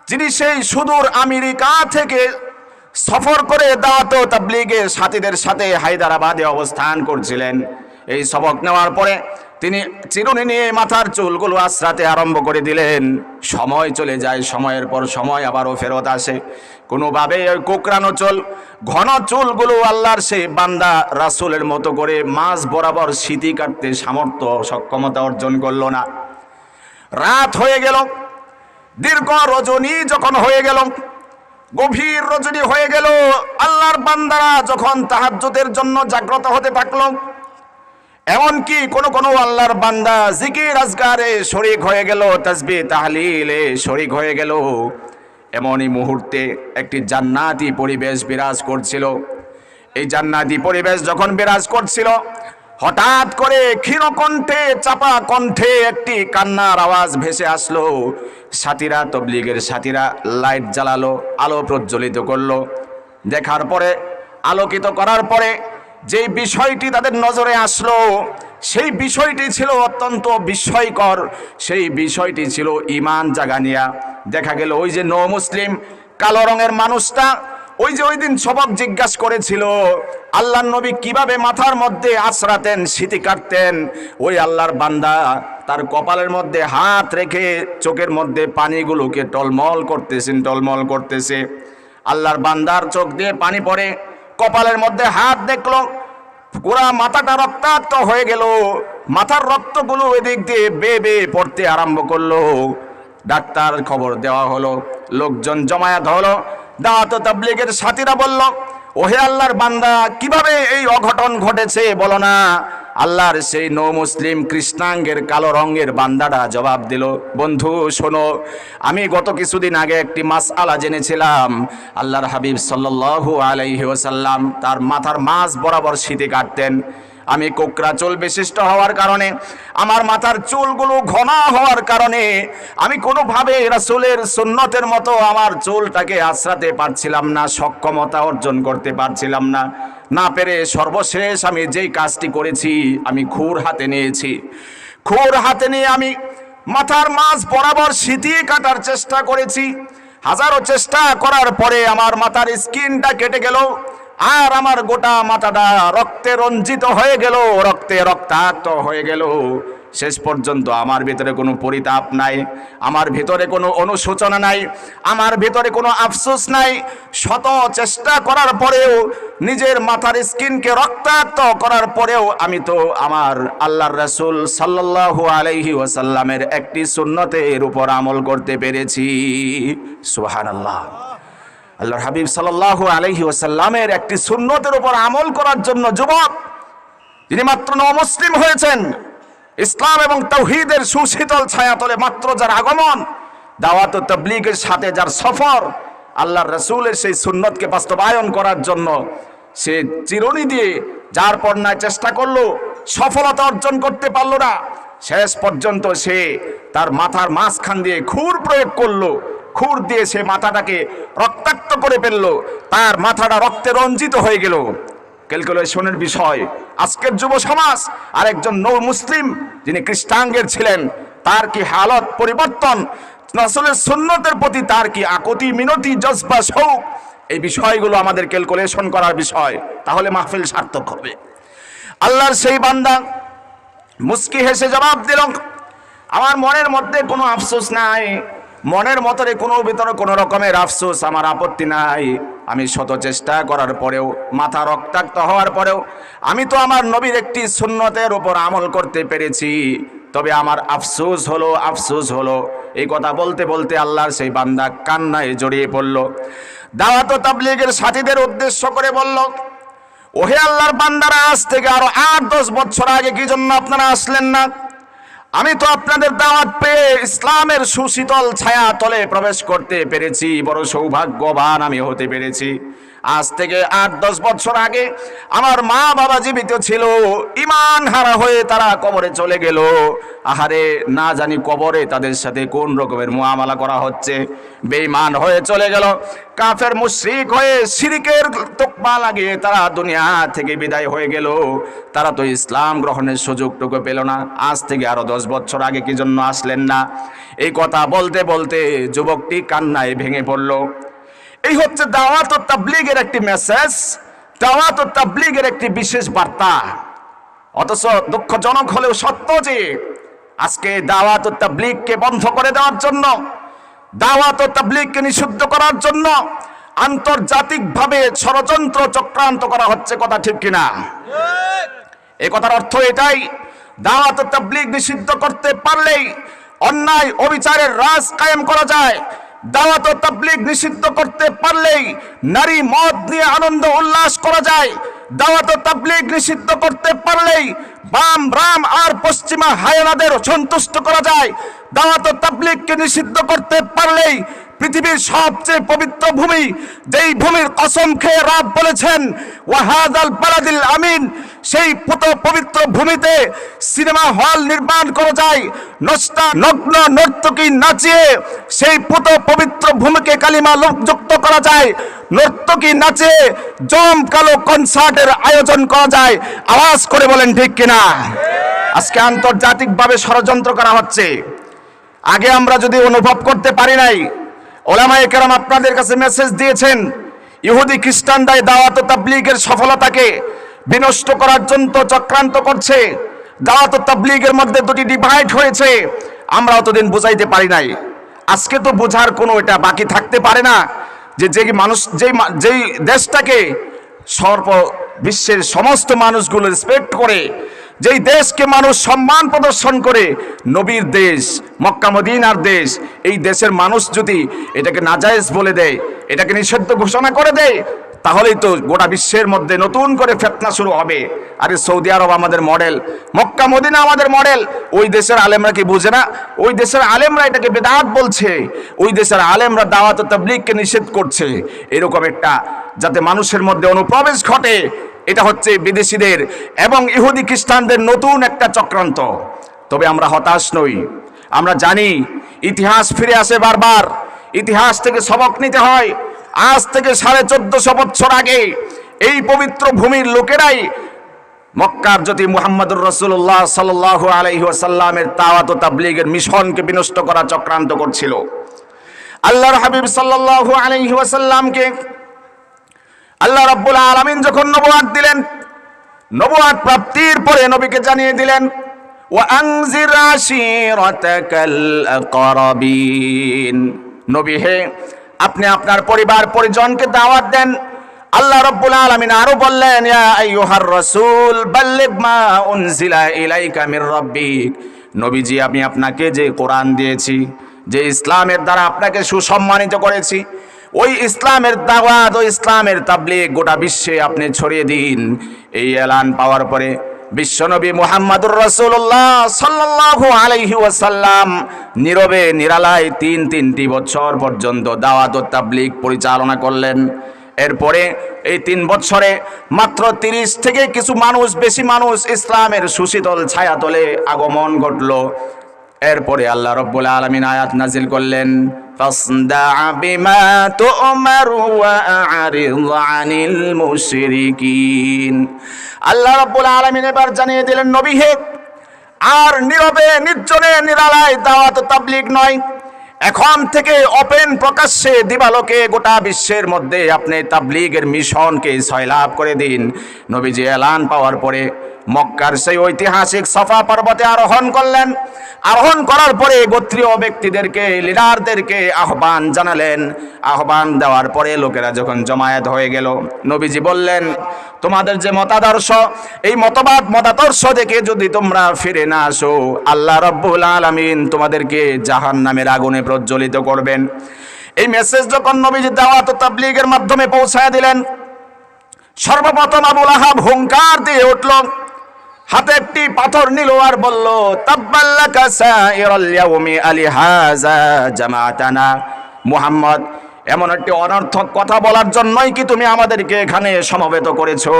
যিনি সেই সুদূর আমেরিকা থেকে সফর করে দাওয়াত ও তাবলীগের সাথীদের সাথে হায়দ্রাবাদে অবস্থান করছিলেন, এই সবক নেওয়ার পরে তিনি চিরুনি নিয়ে মাথার চুলগুলো আঁচড়াতে আরম্ভ করে দিলেন। সময় চলে যায়, সময়ের পর সময় আবারও ফেরত আসে। কোনোভাবে ওই কোকড়ানো চুল, ঘন চুলগুলো আল্লাহর সেই বান্দা রাসূলের মতো করে মাঝ বরাবর সিঁথি কাটতে সামর্থ্য সক্ষমতা অর্জন করলো না। রাত হয়ে গেল, দীর্ঘ রজনী যখন হয়ে গেল, গভীর রজনী হয়ে গেল, আল্লাহর বান্দারা যখন তাহাজ্জুদের জন্য জাগ্রত হতে থাকলো, এমনকি কোন কোন আল্লাহর বান্দা জিকির আজকারে শরীক হয়ে গেল, তাসবিহ তাহলিলে শরীক হয়ে গেল, এমনই মুহূর্তে একটি জান্নাতি পরিবেশ বিরাজ করছিল। এই জান্নাতি পরিবেশ যখন বিরাজ করছিল, হঠাৎ করে ক্ষীণকণ্ঠে চাপা কণ্ঠে একটি কান্নার আওয়াজ ভেসে আসলো। সাথীরা, তবলিগের সাথীরা লাইট জ্বালালো, আলো প্রজ্বলিত করলো। দেখার পরে, আলোকিত করার পরে যেই বিষয়টি তাদের নজরে আসলো, সেই বিষয়টি ছিল অত্যন্ত বিস্ময়কর। সেই বিষয়টি ছিল ঈমান জাগানিয়া। দেখা গেল ওই যে নৌ মুসলিম কালো রঙের মানুষটা, ওই যে ওই দিন সবক জিজ্ঞাসা করেছিল আল্লাহর নবী কিভাবে মাথার মধ্যে আঁচড়াতেন, সিঁথি কাটতেন, ওই আল্লাহর বান্দা তার কপালের মধ্যে হাত রেখে চোখের মধ্যে পানিগুলোকে টলমল করতেছে। আল্লাহর বান্দার চোখ দিয়ে পানি পড়ে, কপালের মধ্যে হাত দেখলো, পুরা মাথাটা রক্তাক্ত হয়ে গেল। মাথার রক্তগুলো এদিক দিয়ে বেয়ে বেয়ে পড়তে আরম্ভ করলো। ডাক্তার খবর দেওয়া হলো, লোকজন জমায়েত হলো। দাওয়াত ও তাবলীগের সাথীরা বলল, ওহে আল্লাহর বান্দা, কিভাবে এই অঘটন ঘটেছে বলো না। আল্লাহর সেই নৌ মুসলিম কৃষ্ণাঙ্গের কালো রঙের বান্দাটা জবাব দিল, বন্ধু শোনো, আমি গত কিছুদিন আগে একটি মাসআলা জেনেছিলাম। আল্লাহর হাবিব সাল্লাল্লাহু আলাইহি ওয়াসাল্লাম তার মাথার মাঝ বরাবর সিঁথি কাটতেন। আমি কোকড়া চুল বিশিষ্ট হওয়ার কারণে, আমার মাথার চুলগুলো ঘন হওয়ার কারণে আমি কোনোভাবে রাসূলের সুন্নতের মতো আমার চুলটাকে আঁচড়াতে পারছিলাম না, সক্ষমতা অর্জন করতে পারছিলাম না। না পেরে সর্বশেষ আমি যেই কাজটি করেছি, আমি খুর হাতে নিয়েছি। খুর হাতে নিয়ে আমি মাথার মাঝ বরাবর সিঁথি কাটার চেষ্টা করেছি। হাজারো চেষ্টা করার পরে আমার মাথার স্কিনটা কেটে গেল, আর আমার গোটা মাথাটা রক্তে রঞ্জিত হয়ে গেল, রক্তে রক্তাক্ত হয়ে গেল। শেষ পর্যন্ত আমার ভিতরে কোনো পরিতাপ নাই, আমার ভিতরে কোনো অনুশোচনা নাই, আমার ভিতরে কোনো আফসোস নাই। শত চেষ্টা করার পরেও, নিজের মাথার স্কিনকে রক্তাক্ত করার পরেও আমি তো আমার আল্লাহর রাসূল সাল্লাল্লাহু আলাইহি ওয়াসাল্লামের একটি সুন্নতের উপর আমল করতে পেরেছি। সুবহানাল্লাহ। আল্লাহর হাবিব সাল্লাল্লাহু আলাইহি ওয়াসাল্লামের একটি সুন্নতের উপর আমল করার জন্য যুবক, যিনি মাত্র নও-মুসলিম হয়েছেন, ইসলাম এবং তাওহীদের সুশীতল ছায়াতলে মাত্র যার আগমন, দাওয়াত ও তাবলীগের সাথে যার সফর, আল্লাহর রাসূলের সেই সুন্নতকে বাস্তবায়ন করার জন্য সে চিরুনি দিয়ে যার পর্যায়ে চেষ্টা করলো, সফলতা অর্জন করতে পারলো না। শেষ পর্যন্ত সে তার মাথার মাঝখান দিয়ে খুর প্রয়োগ করলো। খুর দিয়ে সে মাথাটাকে রক্তাক্ত করে ফেললো, তার মাথাটা রক্তে রঞ্জিত হয়ে গেল। ক্যালকুলেশনের বিষয়, আজকের যুব সমাজ আর একজন নৌ মুসলিম যিনি কৃষ্ণাঙ্গের ছিলেন, তার কি হালত পরিবর্তন, রাসূলের সুন্নতের প্রতি তার কি আকুতি মিনতি জজবা শৌক, এই বিষয়গুলো আমাদের ক্যালকুলেশন করার বিষয়, তাহলে মাহফিল সার্থক হবে। আল্লাহর সেই বান্দা মুস্কি হেসে জবাব দিল, আমার মনের মধ্যে কোনো আফসোস নাই, মনের মতরে ভিতরে কোনো রকমের আফসোস, আমার আপত্তি নাই। আমি শত চেষ্টা করার পরেও, মাথা রক্তাক্ত হওয়ার পরেও আমি তো আমার নবীর একটি সুন্নতের উপর আমল করতে পেরেছি। তবে আমার আফসোস হলো। এই কথা বলতে বলতে আল্লাহর সেই বান্দা কান্নায় জড়িয়ে পড়ল। দাওয়াত ও তাবলীগের সাথীদের উদ্দেশ্য করে বলল, ওহে আল্লাহর বান্দারা, আজ থেকে আরো 8-10 বছর আগে কি জন্য আপনারা আসলেন না? আমি তো আপনাদের দাওয়াত পেয়ে ইসলামের সুশীতল ছায়া তলে প্রবেশ করতে পেরেছি, বড় সৌভাগ্যবান আমি হতে পেরেছি। আজ থেকে 8-10 বছর আগে আমার মা বাবা জীবিত ছিল, ঈমান হারা হয়ে তারা কবরে চলে গেল। আহারে, না জানি কবরে তাদের সাথে কোন রকমের মুআমালা করা হচ্ছে। বেঈমান হয়ে চলে গেল, কাফের মুশরিক হয়ে শিরকের তকমা লাগিয়ে তারা দুনিয়া থেকে বিদায় হয়ে গেল। তারা তো ইসলাম গ্রহণের সুযোগটুকু পেল না। আজ থেকে আরো 10 বছর আগে কি জন্য আসলেন না? এই কথা বলতে বলতে যুবকটি কান্নায় ভেঙে পড়ল। এই হচ্ছে দাওয়াত ও তাবলীগের একটি মেসেজ, দাওয়াত ও তাবলীগের একটি বিশেষ বার্তা। অথচ দুঃখজনক হলেও সত্য যে আজকে দাওয়াত ও তাবলীগকে বন্ধ করে দেওয়ার জন্য, দাওয়াত ও তাবলীগকে নিষিদ্ধ করার জন্য আন্তর্জাতিকভাবে ষড়যন্ত্র চক্রান্ত করা হচ্ছে। কথা ঠিক কিনা? এই কথার অর্থ এটাই, দাওয়াত ও তাবলীগ নিষিদ্ধ করতে পারলেই অন্যায় অবিচারের রাজ কায়েম করা যায়। দাওয়াত ও তাবলীগ নিষিদ্ধ করতে পারলেই নারী মদ নিয়ে আনন্দ উল্লাস করা যায়। দাওয়াত ও তাবলীগ নিষিদ্ধ করতে পারলেই বাম রাম আর পশ্চিমা হায়নাদের সন্তুষ্ট করা যায়। দাওয়াত ও তাবলীগকে নিষিদ্ধ করতে পারলেই পৃথিবীর সবচেয়ে পবিত্র ভূমি, যেই ভূমির কসম খেয়ে রব বলেছেন ওয়াহাদাল বালাদিল আমিন, সেই পবিত্র ভূমিতে সিনেমা হল নির্মাণ করা যায়। নগ্ন নর্তকী নাচিয়ে সেই পবিত্র ভূমিকে কালিমা যুক্ত করা যায়। নর্তকী নাচে জমকালো কনসার্টের আয়োজন করা যায়। আওয়াজ করে বলেন ঠিক কিনা? আজকে আন্তর্জাতিকভাবে ষড়যন্ত্র করা হচ্ছে। আগে আমরা যদি অনুভব করতে পারি নাই, ওলামায়ে কেরাম আপনাদের কাছে মেসেজ দিয়েছেন, ইহুদি খ্রিস্টানরা দাওয়াত ও তাবলীগের সফলতাকে বিনষ্ট করার জন্য চক্রান্ত করছে। দাওয়াত ও তাবলীগের মধ্যে দুটি ডিভাইড হয়েছে, আমরা অতদিন বুঝাইতে পারি নাই। আজকে তো বোঝার কোনো এটা বাকি থাকতে পারে না যে যেই দেশটাকে বিশ্বের সমস্ত মানুষগুলো রেসপেক্ট করে, যেই দেশকে মানুষ সম্মান প্রদর্শন করে, নবীর দেশ, মক্কা মদিনার দেশ, এই দেশের মানুষ যদি এটাকে নাজায়েজ বলে দেয়, এটাকে নিষিদ্ধ ঘোষণা করে দেয়, তাহলেই তো গোটা বিশ্বের মধ্যে নতুন করে ফিতনা শুরু হবে। আরে সৌদি আরব আমাদের মডেল, মক্কা মদিনা আমাদের মডেল, ওই দেশের আলেমরা কি বুঝে না? ওই দেশের আলেমরা এটাকে বিদআত বলছে, ওই দেশের আলেমরা দাওয়াত ও তাবলীগকে নিষেধ করছে। এরকম একটা যাতে মানুষের মধ্যে অনুপ্রবেশ ঘটে, এটা হচ্ছে বিদেশিদের এবং ইহুদি খ্রিস্টানদের নতুন একটা চক্রান্ত। তবে আমরা হতাশ নই, আমরা জানি ইতিহাস ফিরে আসে বারবার, ইতিহাস থেকে সবক নিতে হয়। আজ থেকে 1450 বছর আগে এই পবিত্র ভূমির লোকেরাই মক্কার জ্যোতি মুহাম্মদুর রাসূলুল্লাহ সাল্লাল্লাহু আলাইহি ওয়াসাল্লামের দাওয়াত ও তাবলীগের মিশনকে বিনষ্ট করা চক্রান্ত করছিল। আল্লাহর হাবিব সাল্লাল্লাহু আলাইহি ওয়াসাল্লামকে আল্লাহ রাব্বুল আলামিন যখন নবুয়ত দিলেন, নবুয়ত প্রাপ্তির পরে নবীকে জানিয়ে দিলেন ওয়া আনজির আশিরাতাকাল আকরাবিন, নবী হে, আপনি আপনার পরিবার পরিজনকে দাওয়াত দেন। আল্লাহ রাব্বুল আলামিন আরো বললেন ইয়া আইয়ুহার রাসূল বাল্লিগ মা উনজিলা ইলাইকা মির রাব্বিক, নবীজি আমি আপনাকে যে কোরআন দিয়েছি, যে ইসলামের দ্বারা আপনাকে সুসম্মানিত করেছি, ওই ইসলামের দাওয়াত, ওই ইসলামের তাবলীগ গোটা বিশ্বে আপনি ছড়িয়ে দিন। এই এলান পাওয়ার পরে বিশ্বনবী মুহাম্মদুর রাসূলুল্লাহ সাল্লাল্লাহু আলাইহি ওয়াসাল্লাম নীরবে নিরালায় তিনটি বছর পর্যন্ত দাওয়াত ও তাবলীগ পরিচালনা করলেন। এরপরে এই 3 বছরে মাত্র 30 থেকে কিছু মানুষ, বেশি মানুষ ইসলামের সুশীতল ছায়াতলে আগমন ঘটল। এরপরে আল্লাহ রাব্বুল আলামিন আয়াত নাজিল করলেন ফাসদা বিমা তু'মারু ওয়া আ'রিদ আনিল মুশরিকিন। আল্লাহ রাব্বুল আলামিন এবার জানিয়ে দিলেন নবী হে, আর নীরবে নির্জনে নিরালায় দাওয়াত ও তাবলীগ নয়, এখন থেকে ওপেন প্রকাশ্যে দিবালোকে গোটা বিশ্বের মধ্যে আপনি তাবলীগের মিশনকে সয়লাভ করে দিন। নবীজি এলান পাওয়ার পরে মক্কার সেই ঐতিহাসিক সাফা পর্বতে আরোহণ করলেন। আরোহণ করার পরে গোত্রীয় ব্যক্তিদেরকে, লিডারদেরকে আহ্বান জানালেন। আহ্বান দেওয়ার পরে লোকেরা যখন জমায়েত হয়ে গেল, নবীজি বললেন তোমাদের যে মতাদর্শ, এই মতাদর্শ দেখে যদি তোমরা ফিরে না আসো, আল্লাহ রাব্বুল আলামিন তোমাদেরকে জাহান্নামের আগুনে প্রজ্বলিত করবেন। এই মেসেজ যখন নবীজি দাওয়াত ও তাবলীগের মাধ্যমে পৌঁছায় দিলেন, সর্বপ্রথম আবু লাহাব হুঙ্কার দিয়ে উঠল, হাতে একটি পাথর নিল আর বলল তাব্বাল্লাকা সাইরাল ইয়াউমি আলিহাযা জামাতানা। মুহাম্মদ, এমন একটি অনর্থক কথা বলার জন্যই কি তুমি আমাদেরকে এখানে সমবেত করেছো?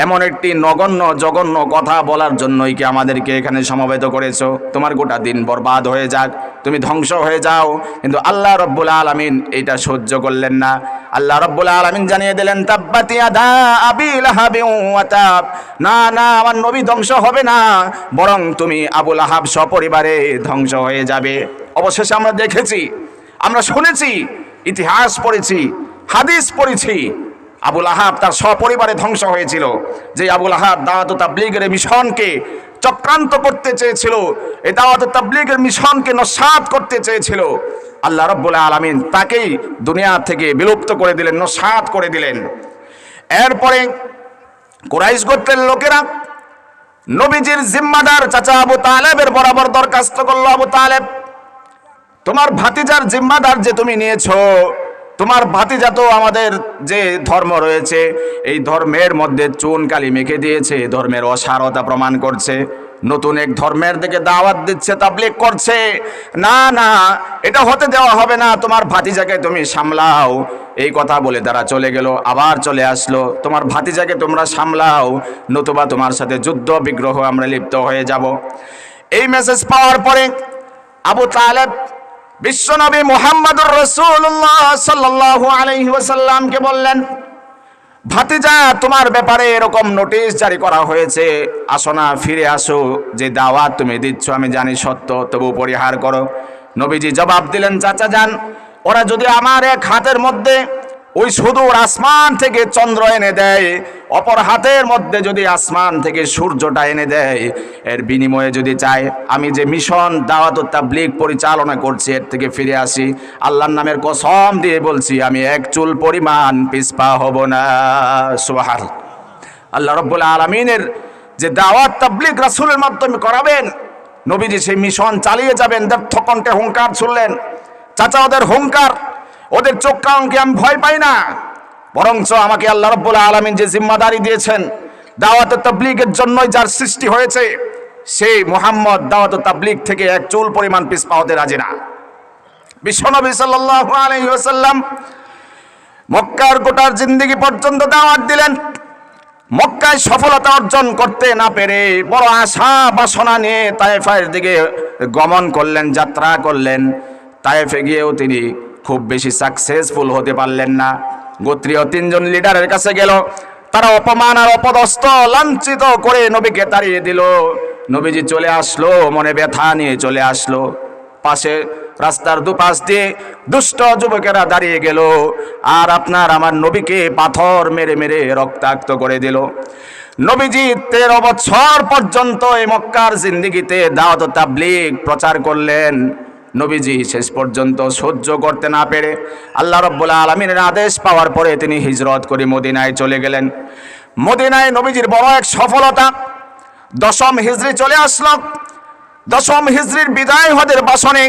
এমন একটি নগণ্য জঘন্য কথা বলার জন্যই কি আমাদেরকে এখানে সমবেত করেছো? তোমার গোটা দিন বরবাদ হয়ে যাক, তুমি ধ্বংস হয়ে যাও। কিন্তু আল্লাহ রব্বুল আলামিন এটা সহ্য করলেন না। আল্লাহ রব্বুল আলামিন জানিয়ে দিলেন, তাব্বাত ইয়াদা আবি লাহাবিন ওয়া তাব। না না, আমার নবী ধ্বংস হবে না, বরং তুমি আবু লাহাব সপরিবারে ধ্বংস হয়ে যাবে। অবশেষে আমরা দেখেছি, আমরা শুনেছি, ইতিহাস পড়েছি, হাদিস পড়েছি, আবু লাহাব তার সপরিবারে ধ্বংস হয়েছিল। যে আবু লাহাব দাওয়াত ও তাবলীগের মিশনকে চক্রান্ত করতে চেয়েছিল, এই দাওয়াত ও তাবলীগের মিশনকে নস্যাৎ করতে চেয়েছিল, আল্লাহ রাব্বুল আলামিন তাকেই দুনিয়া থেকে বিলুপ্ত করে দিলেন, নস্যাৎ করে দিলেন। এরপরে কুরাইশ গোত্রের লোকেরা নবীজির জিম্মাদার চাচা আবু তালেবের বরাবর দরখাস্ত করলো, আবু তালেব, তোমার ভাতিজার জিম্মাদার যে তুমি নিয়েছো, তোমার ভাতিজা তো আমাদের যে ধর্ম রয়েছে এই ধর্মের মধ্যে চুন কালি মেখে দিয়েছে, ধর্মের অসারতা প্রমাণ করছে, নতুন এক ধর্মের দিকে দাওয়াত দিচ্ছে, তাবলীগ করছে। না না, এটা হতে দেওয়া হবে না, তোমার ভাতিজাকে তুমি সামলাও। এই কথা বলে তারা চলে গেল। আবার চলে আসলো, তোমার ভাতিজাকে তোমরা সামলাও, নতুবা তোমার সাথে যুদ্ধ বিগ্রহ আমরা লিপ্ত হয়ে যাব। এই মেসেজ পাওয়ার পরে আবু তালেব বিশ্বনবী মুহাম্মদুর রাসূলুল্লাহ সাল্লাল্লাহু আলাইহি ওয়াসাল্লামকে বললেন, ভাতিজা, তোমার ব্যাপারে এরকম নোটিশ জারি করা হয়েছে, আসো না, ফিরে আসো। যে দাওয়াত তুমি দিচ্ছ আমি জানি সত্য, তবু পরিহার করো। নবীজি জবাব দিলেন, চাচা যান, ওরা যদি আমার এক হাতের মধ্যে ওই সুদূর আসমান থেকে চন্দ্র এনে দেয়, অপর হাতের মধ্যে যদি আসমান থেকে সূর্যটা এনে দেয়, এর বিনিময়ে যদি চায় আমি যে মিশন দাওয়াত ও তাবলীগ পরিচালনা করছি এর থেকে ফিরে আসি, আল্লাহর নামের কসম দিয়ে বলছি আমি এক চুল পরিমাণ পিছপা হব না। সুবহানাল্লাহ। আল্লাহ রাব্বুল আলামিনের যে দাওয়াত তাবলীগ রাসূলের মাধ্যমে করাবেন, নবীজি সেই মিশন চালিয়ে যাবেন। ব্যর্থ কণ্ঠে হুঙ্কার ছুড়লেন। চাচা, ওদের হুঙ্কার, ওদের চোখকাঙ্কে আমি ভয় পাই না, বরঞ্চ আমাকে আল্লাহ রাব্বুল আলামিন যে জিম্মাদারি দিয়েছেন দাওয়াত ও তাবলীগের জন্যই যার সৃষ্টি হয়েছে, সেই মুহাম্মদ দাওয়াত ও তাবলীগ থেকে এক চুল পরিমাণ পিছপা হতে রাজি না। বিশ্বনবী সাল্লাল্লাহু আলাইহি ওয়াসাল্লাম মক্কার গোটার জিন্দেগি পর্যন্ত দাওয়াত দিলেন। মক্কায় সফলতা অর্জন করতে না পেরে বড় আশা বাসনা নিয়ে তায়েফের দিকে গমন করলেন, যাত্রা করলেন। তায়েফে গিয়েও তিনি খুব বেশি সাকসেসফুল হতে পারলেন না। গোত্রীয় তিনজন লিডারের কাছে গেল, তারা অপমান আর অপদস্থ লাঞ্ছিত করে নবীকে তাড়িয়ে দিল। নবীজি চলে আসলো, মনে ব্যথা নিয়ে চলে আসলো। পাশে রাস্তার দুপাশ দিয়ে দুষ্ট যুবকেরা দাঁড়িয়ে গেল, আর আপনার আমার নবীকে পাথর মেরে মেরে রক্তাক্ত করে দিল। নবীজি 13 বছর পর্যন্ত এই মক্কার জিন্দেগিতে দাওয়াত ও তাবলীগ প্রচার করলেন। নবীজি শেষ পর্যন্ত সহ্য করতে না পেরে আল্লাহ রাব্বুল আলামিনের আদেশ পাওয়ার পরে তিনি হিজরত করে মদিনায় চলে গেলেন। মদিনায় নবীজির বড় এক সফলতা। 10ম হিজরি চলে আসলো। 10ম হিজরির বিদায় হজের বাসনে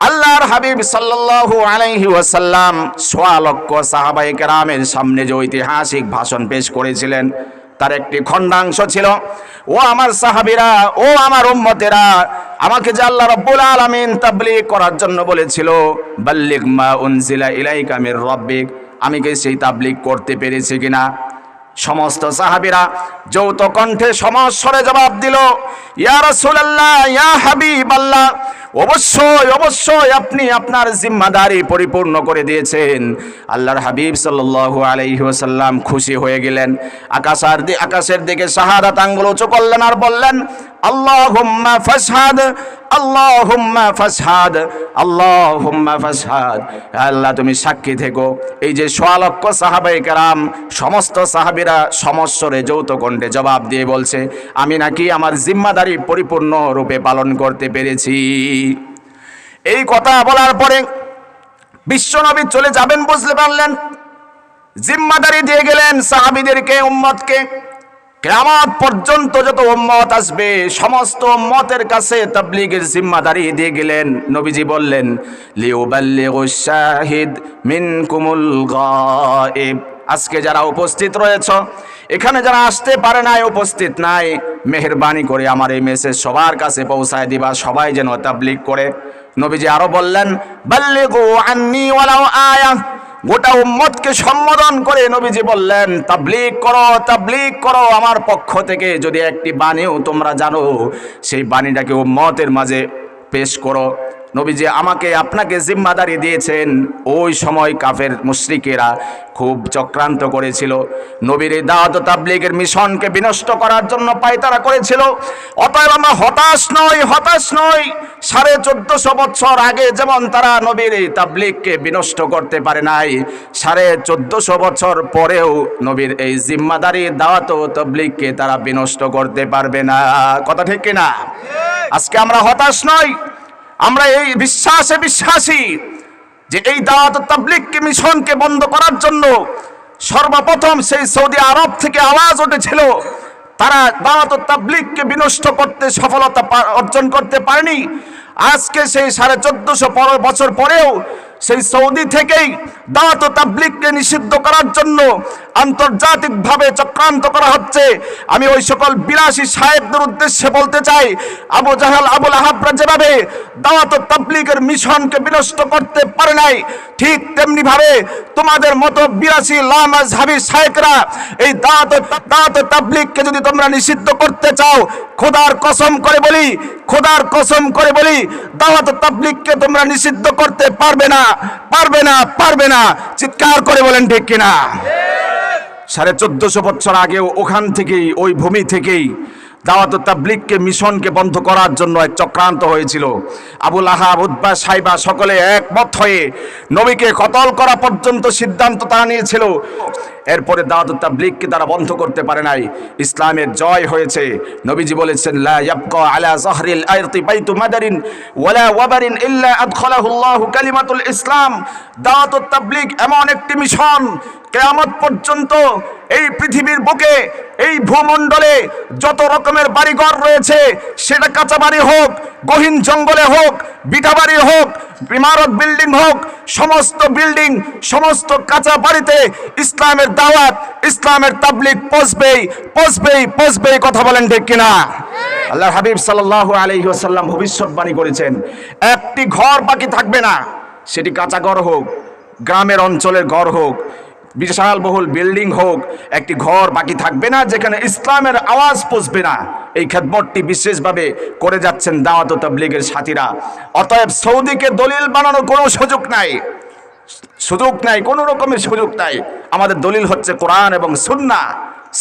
আল্লাহর হাবিব সাল্লাল্লাহু আলাইহি ওয়াসাল্লাম 1.25 লক্ষ সাহাবায়ে কেরামের সামনে যে ঐতিহাসিক ভাষণ পেশ করেছিলেন, তার একটি খণ্ডাংশ ছিল, ও আমার সাহাবীরা, ও আমার উম্মতেরা, আমাকে যে আল্লাহ রাব্বুল আলামিন তাবলীগ করার জন্য বলেছিল, বাল্লিগ মা উনজিলা ইলাইকা মির রাব্বিক, আমি কি সেই তাবলীগ করতে পেরেছি কিনা? সমস্ত সাহাবীরা যৌথ কণ্ঠে সমস্বরে জবাব দিল, ইয়া রাসূলুল্লাহ, ইয়া হাবিবাল্লাহ, অবশ্যই অবশ্যই আপনি আপনার জিম্মাদারি পরিপূর্ণ করে দিয়েছেন। আল্লাহর হাবিব সাল্লাল্লাহু আলাইহি ওয়াসাল্লাম খুশি হয়ে গেলেন। আকাশের দিকে শাহাদাত আঙ্গুল উঁচু করলেন আর বললেন, আল্লাহুম্মা ফাশহাদ, আল্লাহুম্মা ফাশহাদ, আল্লাহুম্মা ফাশহাদ। আল্লাহ তুমি সাক্ষী থেকো। এই যে 1.25 লক্ষ সাহাবায়ে কেরাম, সমস্ত সাহাবীরা সমস্বরে যৌথ কণ্ঠে জবাব দিয়ে বলছে, আমি নাকি আমার জিম্মাদারি পরিপূর্ণ রূপে পালন করতে পেরেছি। এই কথা বলার পরে বিশ্বনবী চলে যাবেন বুঝতে পারলেন। জিম্মাদারি দিয়ে গেলেন সাহাবীদেরকে, উম্মতকে। কিয়ামত পর্যন্ত যত উম্মত আসবে সমস্ত উম্মতের কাছে তাবলীগের জিম্মাদারি দিয়ে গেলেন। নবীজি বললেন, লিউবাল্লিগুশ শাহিদ মিনকুমুল গায়েব। আজকে যারা উপস্থিত রয়েছ, এখানে যারা আসতে পারে নাই, উপস্থিত নাই, মেহেরবানি করে আমার এই মেসেজ সবার কাছে পৌঁছায় দিবা, সবাই যেন তাবলীগ করে। নবীজি আরো বললেন, বাল্লিগু আন্নী ওয়ালাউ আয়া। গোটা উম্মতকে সম্বোধন করে নবীজি বললেন, তাবলীগ করো আমার পক্ষ থেকে, যদি একটি বাণীও তোমরা জানো সেই বাণীটাকে উম্মতের মাঝে পেশ করো। নবীজি আমাকে আপনাকে জিম্মাদারি দিয়েছেন। ওই সময় কাফের মুশরিকেরা খুব চক্রান্ত করেছিল, নবীর এই দাওয়াত ও তাবলীগের মিশনকে বিনষ্ট করার জন্য পায়তারা করেছিল। অতএব আমরা হতাশ নই। 1450 বছর আগে যেমন তারা নবীর এই তাবলীগকে বিনষ্ট করতে পারে নাই, 1450 বছর পরেও নবীর এই জিম্মাদারি দাওয়াত ও তাবলীগকে তারা বিনষ্ট করতে পারবে না। কথা ঠিক কিনা? আজকে আমরা হতাশ নই, আমরা এই বিশ্বাসী যে এই দাওয়াত ও তাবলীগকে মিশনকে বন্ধ করার জন্য সর্বপ্রথম সেই সৌদি আরব থেকে আওয়াজ উঠেছিল। তারা দাওয়াত ও তাবলীগকে বিনষ্ট করতে সফলতা অর্জন করতে পারেনি। আজকে সেই 1450 বছর পরেও সেই সৌদি থেকেই দাওয়াত ও তাবলীগকে নিষিদ্ধ করার জন্য আন্তর্জাতিকভাবে চক্রান্ত করা হচ্ছে। আমি ওই সকল বিলাসী সাহেবদের উদ্দেশ্যে বলতে চাই, আবু জাহাল আবুল আহাবরা যেভাবে দাওয়াত ও তাবলীগের মিশনকে বিনষ্ট করতে পারে নাই, ঠিক তেমনি ভাবে তোমাদের মতো বিলাসী লামাযহাবী শায়েখরা এই দাওয়াত ও তাবলীগকে যদি তোমরা নিষিদ্ধ করতে চাও, খোদার কসম করে বলি দাওয়াত ও তাবলীগকে তোমরা নিষিদ্ধ করতে পারবে না। চিৎকার করে বলেন ঠিক কিনা? 1450 বছর আগেও ওখান থেকেই, ওই ভূমি থেকেই দাওয়াত ও তাবলীগকে মিশনকে বন্ধ করার জন্য এক চক্রান্ত হয়েছিল। আবু লাহাব, উতবা, সাইবা সকলে একমত হয়ে নবীকে কতল করা পর্যন্ত সিদ্ধান্ত তারা নিয়েছিল। এরপরে দাওয়াত ও তাবলীগকে তারা বন্ধ করতে পারে নাই। ইসলামের জয় হয়েছে। নবীজি বলেছেন, লা ইয়াবকা আলা যাহরিল আরদি বাইতু মাদারিন ওয়ালা ওয়াবারিন ইল্লা আদখালাহু আল্লাহু কালিমাতুল ইসলাম। দাওয়াত ও তাবলীগ এমন একটি মিশন, কিয়ামত পর্যন্ত এই পৃথিবীর বুকে, এই ভূমণ্ডলে যত রকমের বাড়িঘর রয়েছে, সেটা কাঁচা বাড়ি হোক, গহীন জঙ্গলে হোক, বিটা বাড়ি হোক, ইমারত বিল্ডিং হোক, সমস্ত বিল্ডিং, সমস্ত কাঁচা বাড়িতে ইসলামের দাওয়াত, ইসলামের তাবলীগ পৌঁছবেই। কথা বলেন ঠিক কিনা? আল্লাহর হাবিব সাল্লাল্লাহু আলাইহি ওয়াসাল্লাম ভবিষ্যৎবাণী করেছেন, একটি ঘর বাকি থাকবে না, সেটি কাঁচা ঘর হোক, গ্রামের অঞ্চলের ঘর হোক, বিশাল বহুল বিল্ডিং হোক, একটি ঘর বাকি থাকবে না যেখানে ইসলামের আওয়াজ পৌঁছবে না। এই খেদমতটি বিশেষভাবে করে যাচ্ছেন দাওয়াত ও তাবলীগের সাথীরা। অতএব সৌদিকে দলিল বানানোর কোনো সুযোগ নাই, কোনো রকমের সুযোগ নাই। আমাদের দলিল হচ্ছে কোরআন এবং সুন্নাহ।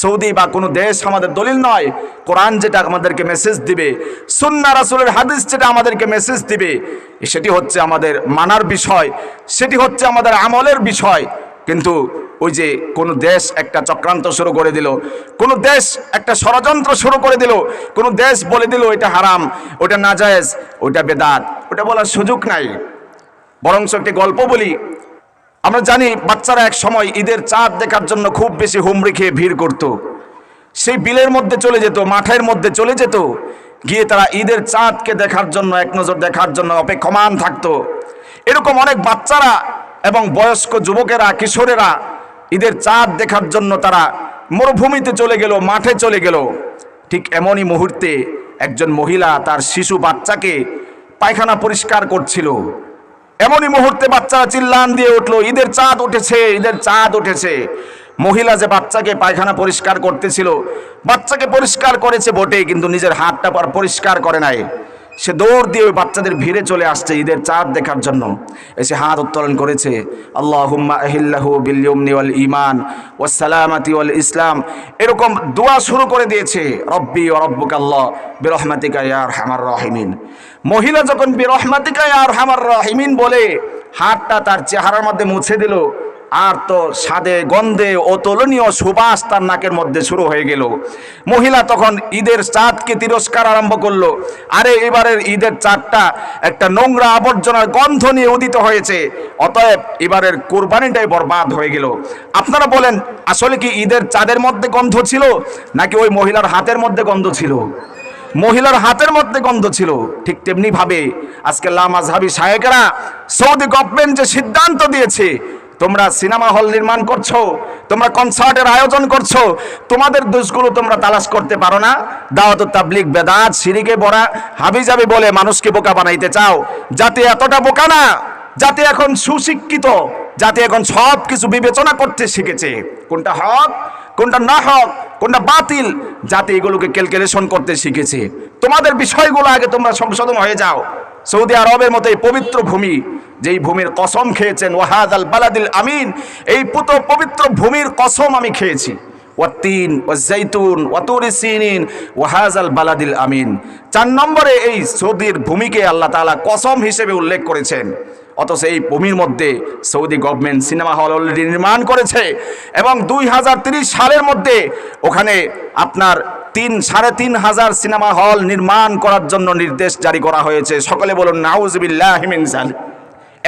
সৌদি বা কোনো দেশ আমাদের দলিল নয়। কোরআন যেটা আমাদেরকে মেসেজ দিবে, সুন্নাহ রাসূলের হাদিস যেটা আমাদেরকে মেসেজ দিবে, সেটি হচ্ছে আমাদের মানার বিষয়, সেটি হচ্ছে আমাদের আমলের বিষয়। কিন্তু ওই যে কোন দেশ একটা চক্রান্ত শুরু করে দিল, কোন দেশ একটা ষড়যন্ত্র শুরু করে দিল, কোন দেশ বলে দিল এটা হারাম, ওটা নাজায়েজ, ওটা বেদাত, ওটা বলার সুযোগ নাই। বরঞ্চ একটি গল্প বলি। আমরা জানি বাচ্চারা এক সময় ঈদের চাঁদ দেখার জন্য খুব বেশি হুমড়ি খেয়ে ভিড় করত। সেই বিলের মধ্যে চলে যেত, মাঠের মধ্যে চলে যেত, গিয়ে তারা ঈদের চাঁদকে দেখার জন্য, এক নজর দেখার জন্য অপেক্ষমান থাকতো। এরকম অনেক বাচ্চারা এবং বয়স্ক যুবকেরা, কিশোরেরা ঈদের চাঁদ দেখার জন্য তারা মরুভূমিতে চলে গেল, মাঠে চলে গেল। ঠিক এমনই মুহূর্তে একজন মহিলা তার শিশু বাচ্চাকে পায়খানা পরিষ্কার করছিল। এমনই মুহূর্তে বাচ্চারা চিল্লান দিয়ে উঠলো, ঈদের চাঁদ উঠেছে। মহিলা যে বাচ্চাকে পায়খানা পরিষ্কার করতেছিল, বাচ্চাকে পরিষ্কার করেছে বটে, কিন্তু নিজের হাতটা পরিষ্কার করে নাই। সে দৌড় দিয়ে ওই বাচ্চাদের ভিড়ে চলে আসছে ঈদের চাঁদ দেখার জন্য। এসে হাত উত্তোলন করেছে, আল্লাহুম্মা আহিল্লাহু বিল ইয়ুমনি ওয়াল ঈমান ওয়াস সালামাতি ওয়াল ইসলাম, এরকম দোয়া শুরু করে দিয়েছে। রব্বি ওয়া রব্বুকাল্লাহ বিরহমাতিকা ইয়া আরহামার রাহিমিন। মহিলা যখন বিরহমাতিকা ইয়া আরহামার রাহিমিন বলে হাতটা তার চেহারার মধ্যে মুছে দিল, আর তো স্বাদে গন্ধে অতুলনীয় সুবাস তার নাকের মধ্যে শুরু হয়ে গেল। মহিলা তখন ঈদের চাঁদকে তিরস্কার আরম্ভ করলো। আরে এবারের ঈদের চাঁদটা একটা নোংরা আবর্জনার গন্ধ নিয়ে উদিত হয়েছে, অতএব এবারের কোরবানিটাই বরবাদ হয়ে গেল। আপনারা বলেন, আসলে কি ঈদের চাঁদের মধ্যে গন্ধ ছিল, নাকি ওই মহিলার হাতের মধ্যে গন্ধ ছিল? মহিলার হাতের মধ্যে গন্ধ ছিল। ঠিক তেমনি ভাবে আজকে লামাযহাবী শায়েখরা, সৌদি গভর্নমেন্ট যে সিদ্ধান্ত দিয়েছে, তোমরা সিনেমা হল নির্মাণ করছো, তোমরা কনসার্টের আয়োজন করছো, তোমাদের দোষগুলো তোমরা তালাশ করতে পারো না? দাওয়াত তাবলীগ বেদাত শিরকে ভরা হাবিজাবি বলে মানুষকে বোকা বানাইতে চাও। জাতি এতটা বোকা না, জাতি এখন সুশিক্ষিত, জাতি এখন সব কিছু বিবেচনা করতে শিখেছে, কোনটা হক কোনটা না হক কোনটা বাতিল, জাতি এগুলোকে ক্যালকুলেশন করতে শিখেছে। তোমাদের বিষয়গুলো আগে তোমরা সংশোধন হয়ে যাও। সৌদি আরবের মতো এই পবিত্র ভূমি, যেই ভূমির কসম খেয়েছেন ওয়াহাদাল বালাদিল আমিন, এই পবিত্র ভূমির কসম আমি খেয়েছি, ওয়াত্তিন ওয়াজ্জাইতুন ওয়াতুরি সিনিন ওয়াহাজাল বালাদিল আমিন। 4 নম্বরে এই সৌদির ভূমিকে আল্লাহ তাআলা কসম হিসেবে উল্লেখ করেছেন। অথচ এই ভূমির মধ্যে Saudi government cinema hall already নির্মাণ করেছে এবং 2030 সালের মধ্যে ওখানে আপনার 3,500 সিনেমা হল নির্মাণ করার জন্য নির্দেশ জারি করা হয়েছে। সকলে বলুন নাউজুবিল্লাহি মিন যালিক।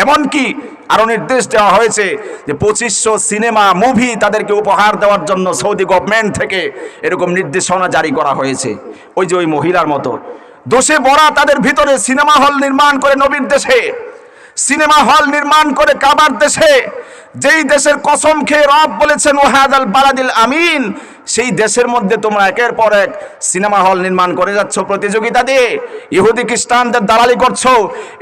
এমনকি আরো নির্দেশ দেওয়া হয়েছে যে 2500 সিনেমা মুভি তাদেরকে উপহার দেওয়ার জন্য সৌদি গভর্নমেন্ট থেকে এরকম নির্দেশনা জারি করা হয়েছে। ওই যে ওই মহিলার মতো দোষে ভরা তাদের ভিতরে সিনেমা হল নির্মাণ করে নবীর দেশে, সিনেমা হল নির্মাণ করে কাবার দেশে, যেই দেশের কসম খেয়ে রব বলেছেন ওয়াহাদাল বালাদিল আমিন, সেই দেশের মধ্যে তোমরা একের পর এক সিনেমা হল নির্মাণ করে যাচ্ছ প্রতিযোগিতা দিয়ে, ইহুদি খ্রিস্টানদের দালালি করছো।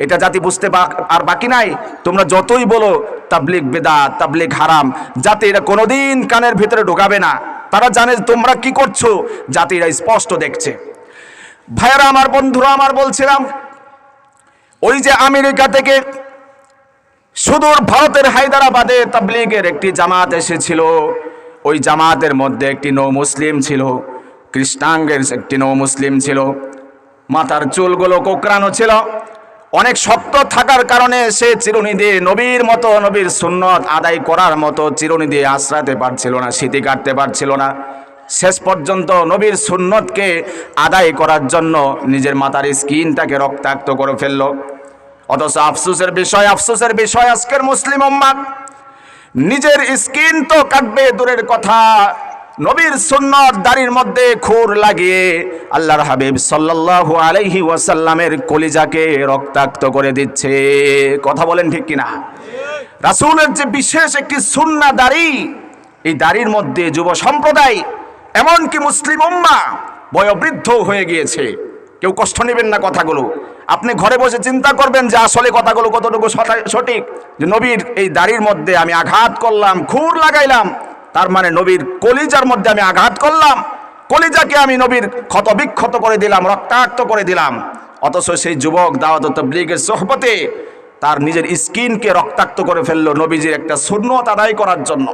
এটা জাতি বুঝতে আর বাকি নাই। তোমরা যতই বলো তাবলীগ বেদাত তাবলীগ হারাম, জাতি এটা কোনোদিন কানের ভিতরে ঢোকাবে না। তারা জানে তোমরা কি করছো, জাতি এটা স্পষ্ট দেখছে। ভাইয়েরা আমার, বন্ধুরা আমার, বলছিলাম ওই যে আমেরিকা থেকে সুদূর ভারতের হায়দ্রাবাদে তাবলীগের একটি জামাত এসেছিল। ওই জামাতের মধ্যে একটি নৌ মুসলিম ছিল, কৃষ্ণাঙ্গের একটি নৌ মুসলিম ছিল, মাথার চুলগুলো কোঁকড়ানো ছিল। অনেক শক্ত থাকার কারণে সে চিরুনি দিয়ে নবীর মতো, নবীর সুন্নত আদায় করার মতো চিরুনি দিয়ে আশ্রাতে পারছিল না, স্মৃতি কাটতে পারছিল না। শেষ পর্যন্ত নবীর সুন্নতকে আদায় করার জন্য নিজের মাথার স্কিনটাকে রক্তাক্ত করে ফেললো। অথচ আফসোসের বিষয় আজকের মুসলিম উম্মাহ নিজের স্কিন তো কাটবে দূরের কথা, নবীর সুন্নত দাড়ির মধ্যে খুর লাগিয়ে আল্লাহর হাবিব সাল্লাল্লাহু আলাইহি ওয়াসাল্লামের কলিজাকে রক্তাক্ত করে দিচ্ছে। কথা বলেন ঠিক কিনা? রাসূলের যে বিশেষ একটি সুন্নাহ দাড়ি, এই দাড়ির মধ্যে যুব সম্প্রদায় এমনকি মুসলিম উম্মাহ বয়োবৃদ্ধ হয়ে গিয়েছে। কেউ কষ্ট নেবেন না কথাগুলো, আপনি ঘরে বসে চিন্তা করবেন যে আসলে কথাগুলো কতটুকু সঠিক। যে নবীর এই দাড়ির মধ্যে আমি আঘাত করলাম, খুর লাগাইলাম, তার মানে নবীর কলিজার মধ্যে আমি আঘাত করলাম, কলিজাকে আমি নবীর ক্ষতবিক্ষত করে দিলাম, রক্তাক্ত করে দিলাম। অথচ সেই যুবক দাওয়াত তাবলীগের সোহবতে তার নিজের স্কিনকে রক্তাক্ত করে ফেললো নবীজির একটা সুন্নত আদায় করার জন্য।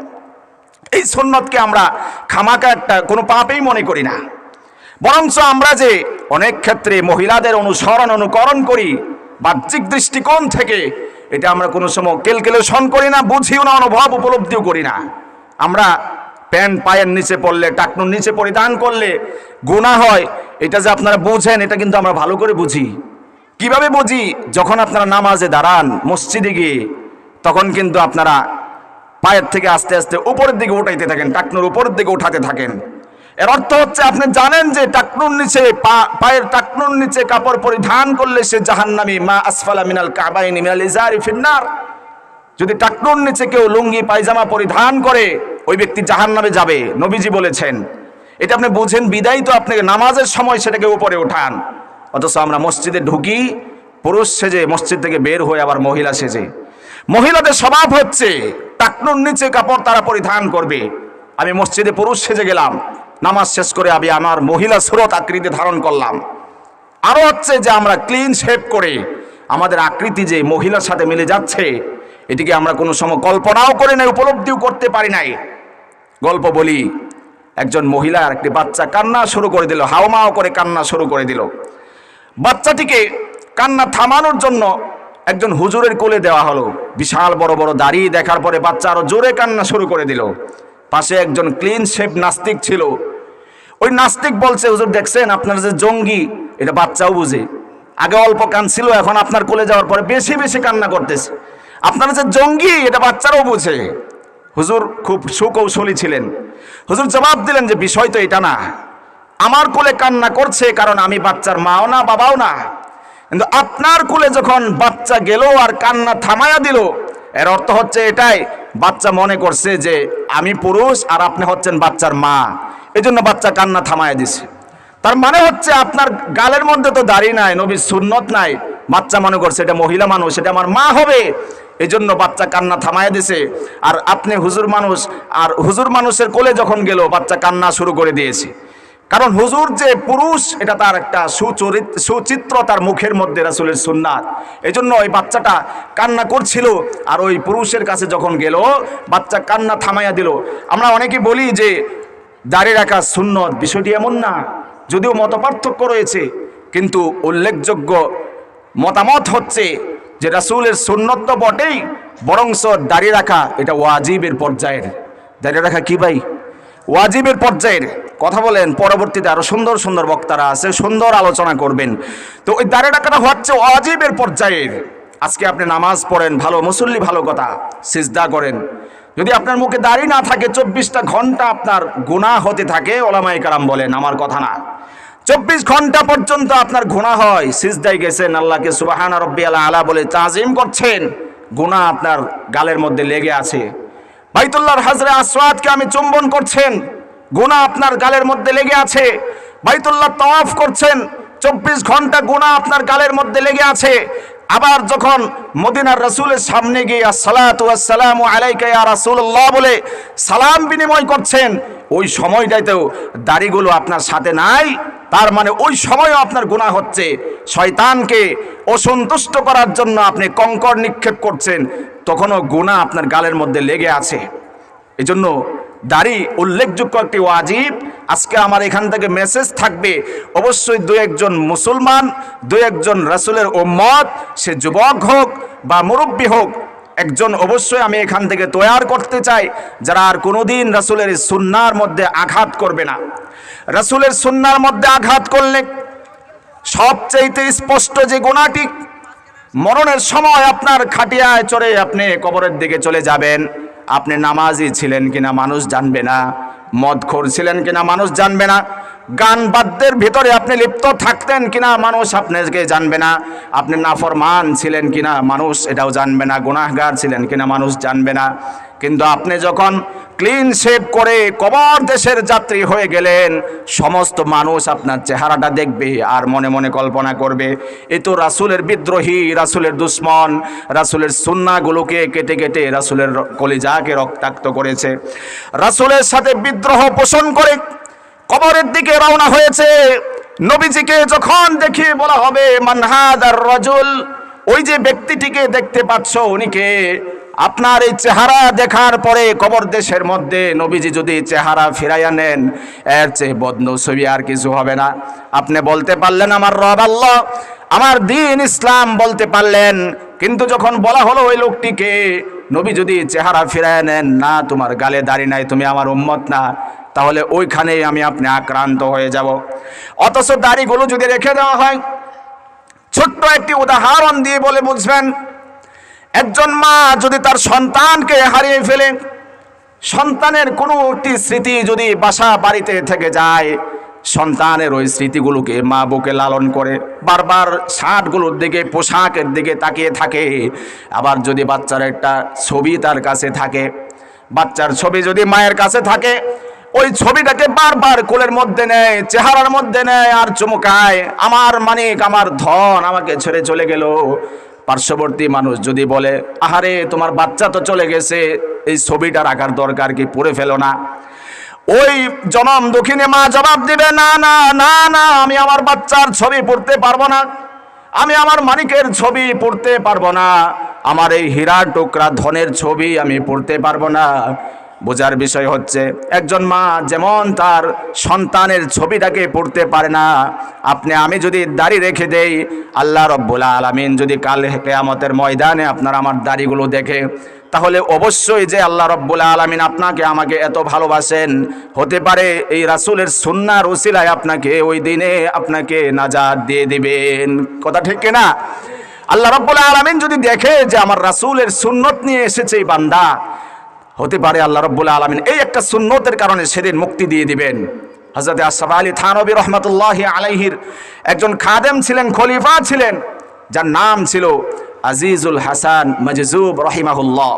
এই সুন্নতকে আমরা খামাকা একটা কোনো পাপেই মনে করি না, বরঞ্চ আমরা যে অনেক ক্ষেত্রে মহিলাদের অনুকরণ করি বাহ্যিক দৃষ্টিকোণ থেকে, এটা আমরা কোনো সময় ক্যালকুলেশন করি না, বুঝিও না, অনুভব উপলব্ধিও করি না। আমরা প্যান্ট পায়ের নিচে পড়লে, টাকনুর নিচে পরিধান করলে গুনাহ হয়, এটা যে আপনারা বুঝেন, এটা কিন্তু আমরা ভালো করে বুঝি। কিভাবে বুঝি? যখন আপনারা নামাজে দাঁড়ান মসজিদে গিয়ে, তখন কিন্তু আপনারা পায়ের থেকে আস্তে আস্তে উপরের দিকে উঠাইতে থাকেন, টাকনুর উপরের দিকে উঠাতে থাকেন। এর অর্থ হচ্ছে আপনি জানেন যে টাকনুর নিচে, পায়ের টাকনুর নিচে কাপড় পরিধান করলে সে জাহান্নামী। মা আসফালা মিনাল কাবাইনি মিনাল ইজারি ফিন্নার। যদি টাকনুর নিচে কেউ লুঙ্গি পায়জামা পরিধান করে, ওই ব্যক্তি জাহান্নামে যাবে, নবীজি বলেছেন। এটা আপনি বুঝেন বিদায় তো আপনাকে নামাজের সময় সেটাকে উপরে ওঠান। অথচ আমরা মসজিদে ঢুকি পুরুষ সেজে, মসজিদ থেকে বের হয়ে আবার মহিলা সেজে। মহিলাদের স্বভাব হচ্ছে টাকনুর নিচে কাপড় তারা পরিধান করবে। আমি মসজিদে পুরুষ সেজে গেলাম, নামাজ শেষ করে আমি আমার মহিলা সুরত আকৃতি ধারণ করলাম। আরো হচ্ছে যে আমরা ক্লিন শেভ করে আমাদের আকৃতি যে মহিলার সাথে মিলে যাচ্ছে, এটিকে আমরা কোনো সময় কল্পনাও করে নাই, উপলব্ধিও করতে পারি নাই। গল্প বলি, একজন মহিলার একটি বাচ্চা কান্না শুরু করে দিল, হাওমাও করে কান্না শুরু করে দিল। বাচ্চাটিকে কান্না থামানোর জন্য একজন হুজুরের কোলে দেওয়া হলো। বিশাল বড় বড় দাড়ি দেখার পরে বাচ্চা আরো জোরে কান্না শুরু করে দিল। পাশে একজন ক্লিন শেভ নাস্তিক ছিল। ওই নাস্তিক বলছে, হুজুর দেখছেন আপনার যে জঙ্গি, এটা বাচ্চাও বুঝে। আগে অল্প কাঁদছিল, এখন আপনার কোলে যাওয়ার পরে বেশি বেশি কান্না করতেছে। আপনার যে জঙ্গি, এটা বাচ্চারাও বুঝে। হুজুর খুব সুকৌশলী ছিলেন। হুজুর জবাব দিলেন যে বিষয় তো এটা না, আমার কোলে কান্না করছে কারণ আমি বাচ্চার মাও না বাবাও না, কিন্তু আপনার কোলে যখন বাচ্চা গেল আর কান্না থামায়া দিল, এর অর্থ হচ্ছে এটাই, বাচ্চা মনে করছে যে আমি পুরুষ আর আপনি হচ্ছেন বাচ্চার মা, এজন্য বাচ্চা কান্না থামায় দিছে। তার মানে হচ্ছে আপনার গালের মধ্যে তো দাড়ি নাই, নবীর সুন্নত নাই, বাচ্চা মনে করছে এটা মহিলা মানুষ, এটা আমার মা হবে, এজন্য বাচ্চা কান্না থামায় দিছে। আর আপনি হুজুর মানুষ, আর হুজুর মানুষের কোলে যখন গেল বাচ্চা কান্না শুরু করে দিয়েছে। কারণ হুজুর যে পুরুষ এটা তার একটা সুচিত্র তার মুখের মধ্যে রাসূলের সুন্নাত, এজন্য ওই বাচ্চাটা কান্না করছিল। আর ওই পুরুষের কাছে যখন গেল বাচ্চা কান্না থামাইয়া দিল। আমরা অনেকে বলি যে দাড়ি রাখা সুন্নত, বিষয়টি এমন না, যদিও মতপার্থক্য রয়েছে, কিন্তু উল্লেখযোগ্য মতামত হচ্ছে যে রাসূলের সুন্নত তো বটেই, বরংস দাড়ি রাখা এটা ওয়াজিবের পর্যায়ের। দাড়ি রাখা কি ভাই? ওয়াজিবের পর্যায়ের। কথা বলেন, পরবর্তীতে আরো সুন্দর সুন্দর বক্তারা আছে, সুন্দর আলোচনা করবেন। তো ওই দাড়ি রাখাটা হচ্ছে ওয়াজিবের পর্যায়ের। আজকে আপনি নামাজ পড়েন, ভালো মুসল্লি, ভালো কথা, সিজদা করেন, যদি আপনার মুখে দাড়ি না থাকে 24টা ঘন্টা আপনার গুনাহ হতে থাকে। ওলামায়ে কেরাম বলেন, আমার কথা না, 24 ঘন্টা পর্যন্ত আপনার গুনাহ হয়। সিজদায় গেছেন, আল্লাহকে সুবহান রাব্বিয়াল আলা বলে তাজিম করছেন, গুনাহ আপনার গালের মধ্যে লেগে আছে। বাইতুল্লাহর হাজরে আসওয়াদকে আমি চুম্বন করছেন, গুনাহ আপনার গালের মধ্যে লেগে আছে। বাইতুল্লাহ তাওয়াফ করছেন, 24 ঘন্টা গুনাহ আপনার গালের মধ্যে লেগে আছে। আবার যখন মদিনার রাসূলের সামনে গিয়ে আসসালাতু ওয়াসসালামু আলাইকা ইয়া রাসূলুল্লাহ বলে সালাম বিনিময় করছেন, ওই সময়টাতেও দাড়িগুলো আপনার সাথে নাই, তার মানে ওই সময়ও আপনার গুনাহ হচ্ছে। শয়তানকে অসন্তুষ্ট করার জন্য আপনি কঙ্কর নিক্ষেপ করছেন, তখনও গুনাহ আপনার গালের মধ্যে লেগে আছে। এজন্য দাড়ি উল্লেখযোগ্য একটি ওয়াজিব। আজকে আমার এখান থেকে মেসেজ থাকবে, অবশ্যই দু একজন মুসলমান, দু একজন রাসূলের উম্মত, সে যুবক হোক বা মুরব্বী হোক, একজন অবশ্যই আমি এখান থেকে তৈয়ার করতে চাই যারা আর কোনোদিন রাসূলের সুন্নাহর মধ্যে আঘাত করবে না। রাসূলের সুন্নাহর মধ্যে আঘাত করলে সবচেয়ে স্পষ্ট যে গুনাহটি, মরণের সময় আপনার খাটিয়ায় চড়ে আপনি কবরের দিকে চলে যাবেন। আপনি নামাজি ছিলেন কিনা মানুষ জানবে না, মদখোর ছিলেন কিনা মানুষ জানবে না, গান বাদ্যের ভিতরে আপনি লিপ্ত থাকতেন কিনা মানুষ আপনাকে জানবে না, আপনি নাফরমান ছিলেন কিনা মানুষ এটাও জানবে না, গুনাহগার ছিলেন কিনা মানুষ জানবে না। কিন্তু আপনি যখন ক্লিন শেভ করে কবর দেশের যাত্রী হয়ে গেলেন, সমস্ত মানুষ আপনার চেহারাটা দেখবে আর মনে মনে কল্পনা করবে, এ তো রাসূলের বিদ্রোহী, রাসূলের দুশ্মন, রাসূলের সুন্নাহগুলোকে কেটে কেটে রাসূলের কলিজাকে রক্তাক্ত করেছে, রাসূলের সাথে বিদ্রোহ পোষণ করে কবরের দিকে রওনা হয়েছে। নবীজিকে যখন দেখে বলা হবে মান হাদার রাজুল, ওই যে ব্যক্তিটিকে দেখতে পাচ্ছ উনিকে, আপনার এই চেহারা দেখার পরে কবর দেশের মধ্যে নবীজি যদি চেহারা ফিরাইয়া নেন, এর চেয়ে বদনসিবি আর কিছু হবে না। আপনি বলতে পারলেন আমার রব আল্লাহ, আমার দ্বীন ইসলাম বলতে পারলেন, কিন্তু যখন বলা হলো ওই লোকটিকে, নবী যদি চেহারা ফিরাইয়া নেন, না তোমার গালে দাড়ি নাই, তুমি আমার উম্মত না, তাহলে ওইখানেই আমি আপনি আক্রান্ত হয়ে যাব। অথচ দাড়িগুলো যদি রেখে দেওয়া হয়, ছোট্ট একটি উদাহরণ দিয়ে বলে বুঝবেন, একজন মা যদি তার সন্তানকে হারিয়ে ফেলে, সন্তানের কোনো একটি স্মৃতি যদি বাসা বাড়িতে থেকে যায়, সন্তানের ওই স্মৃতিগুলোকে মা বুকে লালন করে বারবার শার্টগুলোর দিকে, পোশাকের দিকে তাকিয়ে থাকে। আবার যদি বাচ্চার একটা ছবি তার কাছে থাকে, বাচ্চার ছবি যদি মায়ের কাছে থাকে, ওই ছবিটাকে বারবার কোলের মধ্যে নেয়, চেহারার মধ্যে নেয় আর চুমকায়, আমার মানিক, আমার ধন আমাকে ছেড়ে চলে গেল। পার্শ্ববর্তী মানুষ যদি বলে, আহারে তোমার বাচ্চা তো চলে গেছে, এই ছবিটা রাখার দরকার কি, পড়ে ফেলো না। ওই জনম দক্ষিণে মা জবাব দিবে, না না না না, আমি আমার বাচ্চার ছবি পড়তে পারবো না, আমি আমার মানিকের ছবি পড়তে পারবো না, আমার এই হীরা টুকরা ধনের ছবি আমি পড়তে পারবো না। বোঝার বিষয় হচ্ছে, একজন মা যেমন তার সন্তানের ছবিটাকে পড়তে পারে না, আপনি আমি যদি দাড়ি রেখে দেই, আল্লাহ রব্বুল আলামিন যদি কাল কিয়ামতের ময়দানে আপনার আমার দাড়িগুলো দেখে, তাহলে অবশ্যই যে আল্লাহ রব্বুল আলামিন আপনাকে আমাকে এত ভালোবাসেন, হতে পারে এই রাসূলের সুন্নাহর উসিলায় আপনাকে ওই দিনে আপনাকে নাজাত দিয়ে দিবেন। কথা ঠিক কিনা? আল্লাহ রব্বুল আলামিন যদি দেখে যে আমার রাসূলের সুন্নত নিয়ে এসেছে এই বান্দা, হতে পারে আল্লাহ রব্বুল আলামিন এই একটা সুন্নতের কারণে সেদিন মুক্তি দিয়ে দিবেন। হযরত আশরাফ আলী থানভী রাহমাতুল্লাহি আলাইহির একজন খাদেম ছিলেন, খলিফা ছিলেন, যার নাম ছিল আজিজুল হাসান মাজজুব রহিমাহুল্লাহ।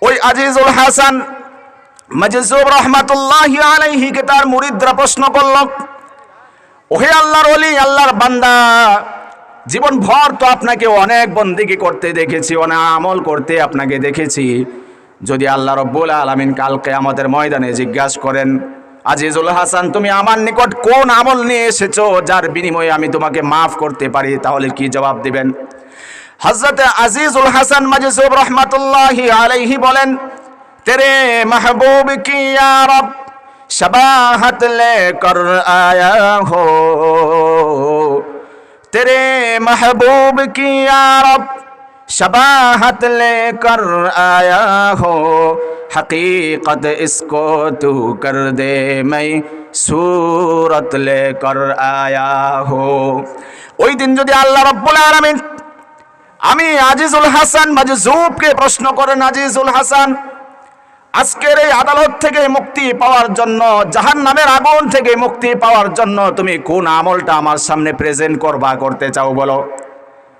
ওই আজিজুল হাসান মাজজুব রহমাতুল্লাহি আলাইহিকে তার মুরিদরা প্রশ্ন করল, ওহে আল্লাহর ওলি, আল্লাহর বান্দা, জীবন ভর তো আপনাকে অনেক বন্দেগী করতে দেখেছি, অনেক আমল করতে আপনাকে দেখেছি। যদি আল্লাহ রব্বুল আলামিন কাল কিয়ামতের ময়দানে জিজ্ঞাসা করেন, আজিজুল হাসান তুমি আমার নিকট কোন আমল নিয়ে এসেছো যার বিনিময়ে আমি তোমাকে মাফ করতে পারি, তাহলে কি জবাব দিবেন? হযরত আজিজুল হাসান মাজজুব রহমাতুল্লাহি আলাইহি বলেন, তেরে महबूब की या रब शबाहत लेकर आया हो, तेरे महबूब की या रब शबाहत लेकर आया हो, हकीकत इसको तू कर दे मैं सूरत लेकर आया हो। ওই দিন যদি আল্লাহ রাব্বুল আলামিন আমি আজিজুল হাসান মাজজুবকে প্রশ্ন করেন, আজিজুল হাসান আজকের এই আদালত থেকে মুক্তি পাওয়ার জন্য, জাহান্নামের আগুন থেকে মুক্তি পাওয়ার জন্য তুমি কোন আমলটা আমার সামনে প্রেজেন্ট করতে চাও বলো।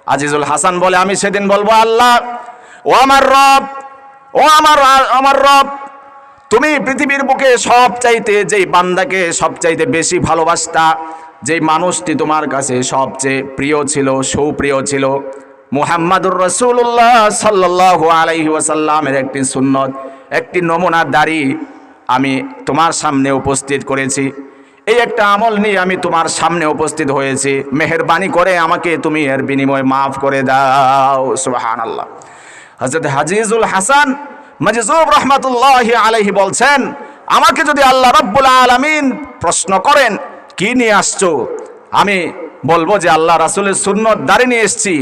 আজিজুল হাসান বলে, আমি সেদিন বলবো, আল্লাহ ও আমার রব, ও আমার রব, তুমি পৃথিবীর বুকে সবচাইতে যেই বান্দাকে সবচাইতে বেশি ভালোবাসতা, যেই মানুষটি তোমার কাছে সবচেয়ে প্রিয় ছিল, সুপ্রিয় ছিল, মুহাম্মাদুর রাসূলুল্লাহ সাল্লাল্লাহু আলাইহি ওয়াসাল্লামের একটি সুন্নত, একটি নমুনা দাড়ি আমি তোমার সামনে উপস্থিত করেছি। এই একটা আমল নিয়ে আমি তোমার সামনে উপস্থিত হয়েছি, মেহেরবানি করে আমাকে তুমি এর বিনিময়ে মাফ করে দাও। সুবহানাল্লাহ। হযরত আজিজুল হাসান মাজজুব রহমাতুল্লাহি আলাইহি বলছেন, আমাকে যদি আল্লাহ রাব্বুল আলামিন প্রশ্ন করেন কি নিয়ে আসছো, আমি বলবো যে আল্লাহ রাসূলের সুন্নত দাঁড়িয়ে নিয়ে এসেছি।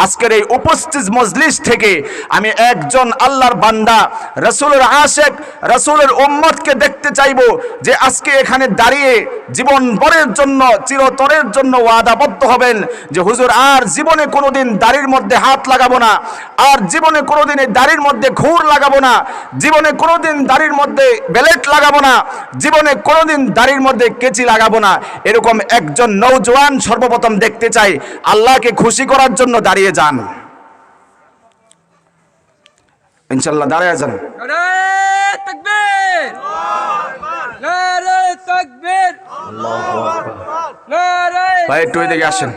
আজকের এই উপস্থিত মজলিস থেকে আমি একজন আল্লাহর বান্দা, রাসূলের আশিক, রাসূলের উম্মতকে দেখতে চাইবো যে আজকে এখানে দাঁড়িয়ে জীবন ভরের জন্য, চিরতরের জন্য ওয়াদাবদ্ধ হবেন যে হুজুর আর জীবনে কোনোদিন দাড়ির মধ্যে হাত লাগাবো না, আর জীবনে কোনোদিন এই দাড়ির মধ্যে ঘুর লাগাবো না, জীবনে কোনোদিন দাড়ির মধ্যে বেলেট লাগাবো না, জীবনে কোনোদিন দাড়ির মধ্যে কেচি লাগাবো না। এরকম একজন নওজোয়ান সর্বপ্রথম দেখতে চাই, আল্লাহকে খুশি করার জন্য দাঁড়িয়ে যান, ইনশাআল্লাহ দাঁড়িয়ে যান। নারে তাকবীর, নারে তাকবীর, আল্লাহু আকবার, নারে। ভাই একটু এদিকে আসেন।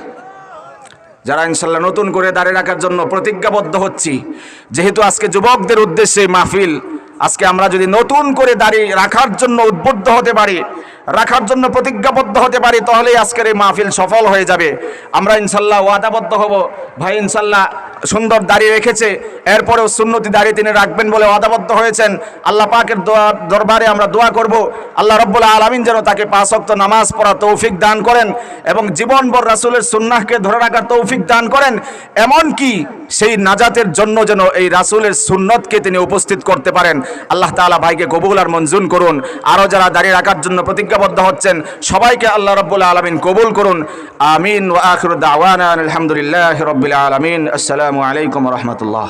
যারা ইনশাআল্লাহ নতুন করে দাঁড়িয়ে রাখার জন্য প্রতিজ্ঞাবদ্ধ হচ্ছি, যেহেতু আজকে যুবকদের উদ্দেশ্যে মাহফিল, আজকে আমরা যদি নতুন করে দাঁড়িয়ে রাখার জন্য উদ্বুদ্ধ হতে পারি, রাখার জন্য প্রতিজ্ঞাবদ্ধ হতে পারি, তাহলে আজকের এই মাহফিল সফল হয়ে যাবে। আমরা ইনশাআল্লাহ ওয়াদাবদ্ধ হব। ভাই ইনশাআল্লাহ সুন্দর দাঁড়িয়ে রেখেছে, এরপরেও সুন্নতি দাঁড়িয়ে তিনি রাখবেন বলে ওয়াদাবদ্ধ হয়েছেন। আল্লাহ পাকের দরবারে আমরা দোয়া করব, আল্লাহ রাব্বুল আলামিন যেন তাকে 5 ওয়াক্ত নামাজ পড়া তৌফিক দান করেন এবং জীবনভর রাসূলের সুন্নাহকে ধরে রাখার তৌফিক দান করেন, এমনকি সেই নাজাতের জন্য যেন এই রাসূলের সুন্নতকে তিনি উপস্থিত করতে পারেন। আল্লাহ তাআলা ভাইকে কবুল আর মঞ্জুর করুন। আরও যারা দাঁড়িয়ে রাখার জন্য প্রতিজ্ঞাবদ্ধ হচ্ছেন সবাইকে আল্লাহ রাব্বুল আলামিন কবুল করুন। আমিন। ওয়া আখিরু দাওয়ানা আলহামদুলিল্লাহি রাব্বিল আলামিন। আসসালামু আলাইকুম ওয়া রাহমাতুল্লাহ।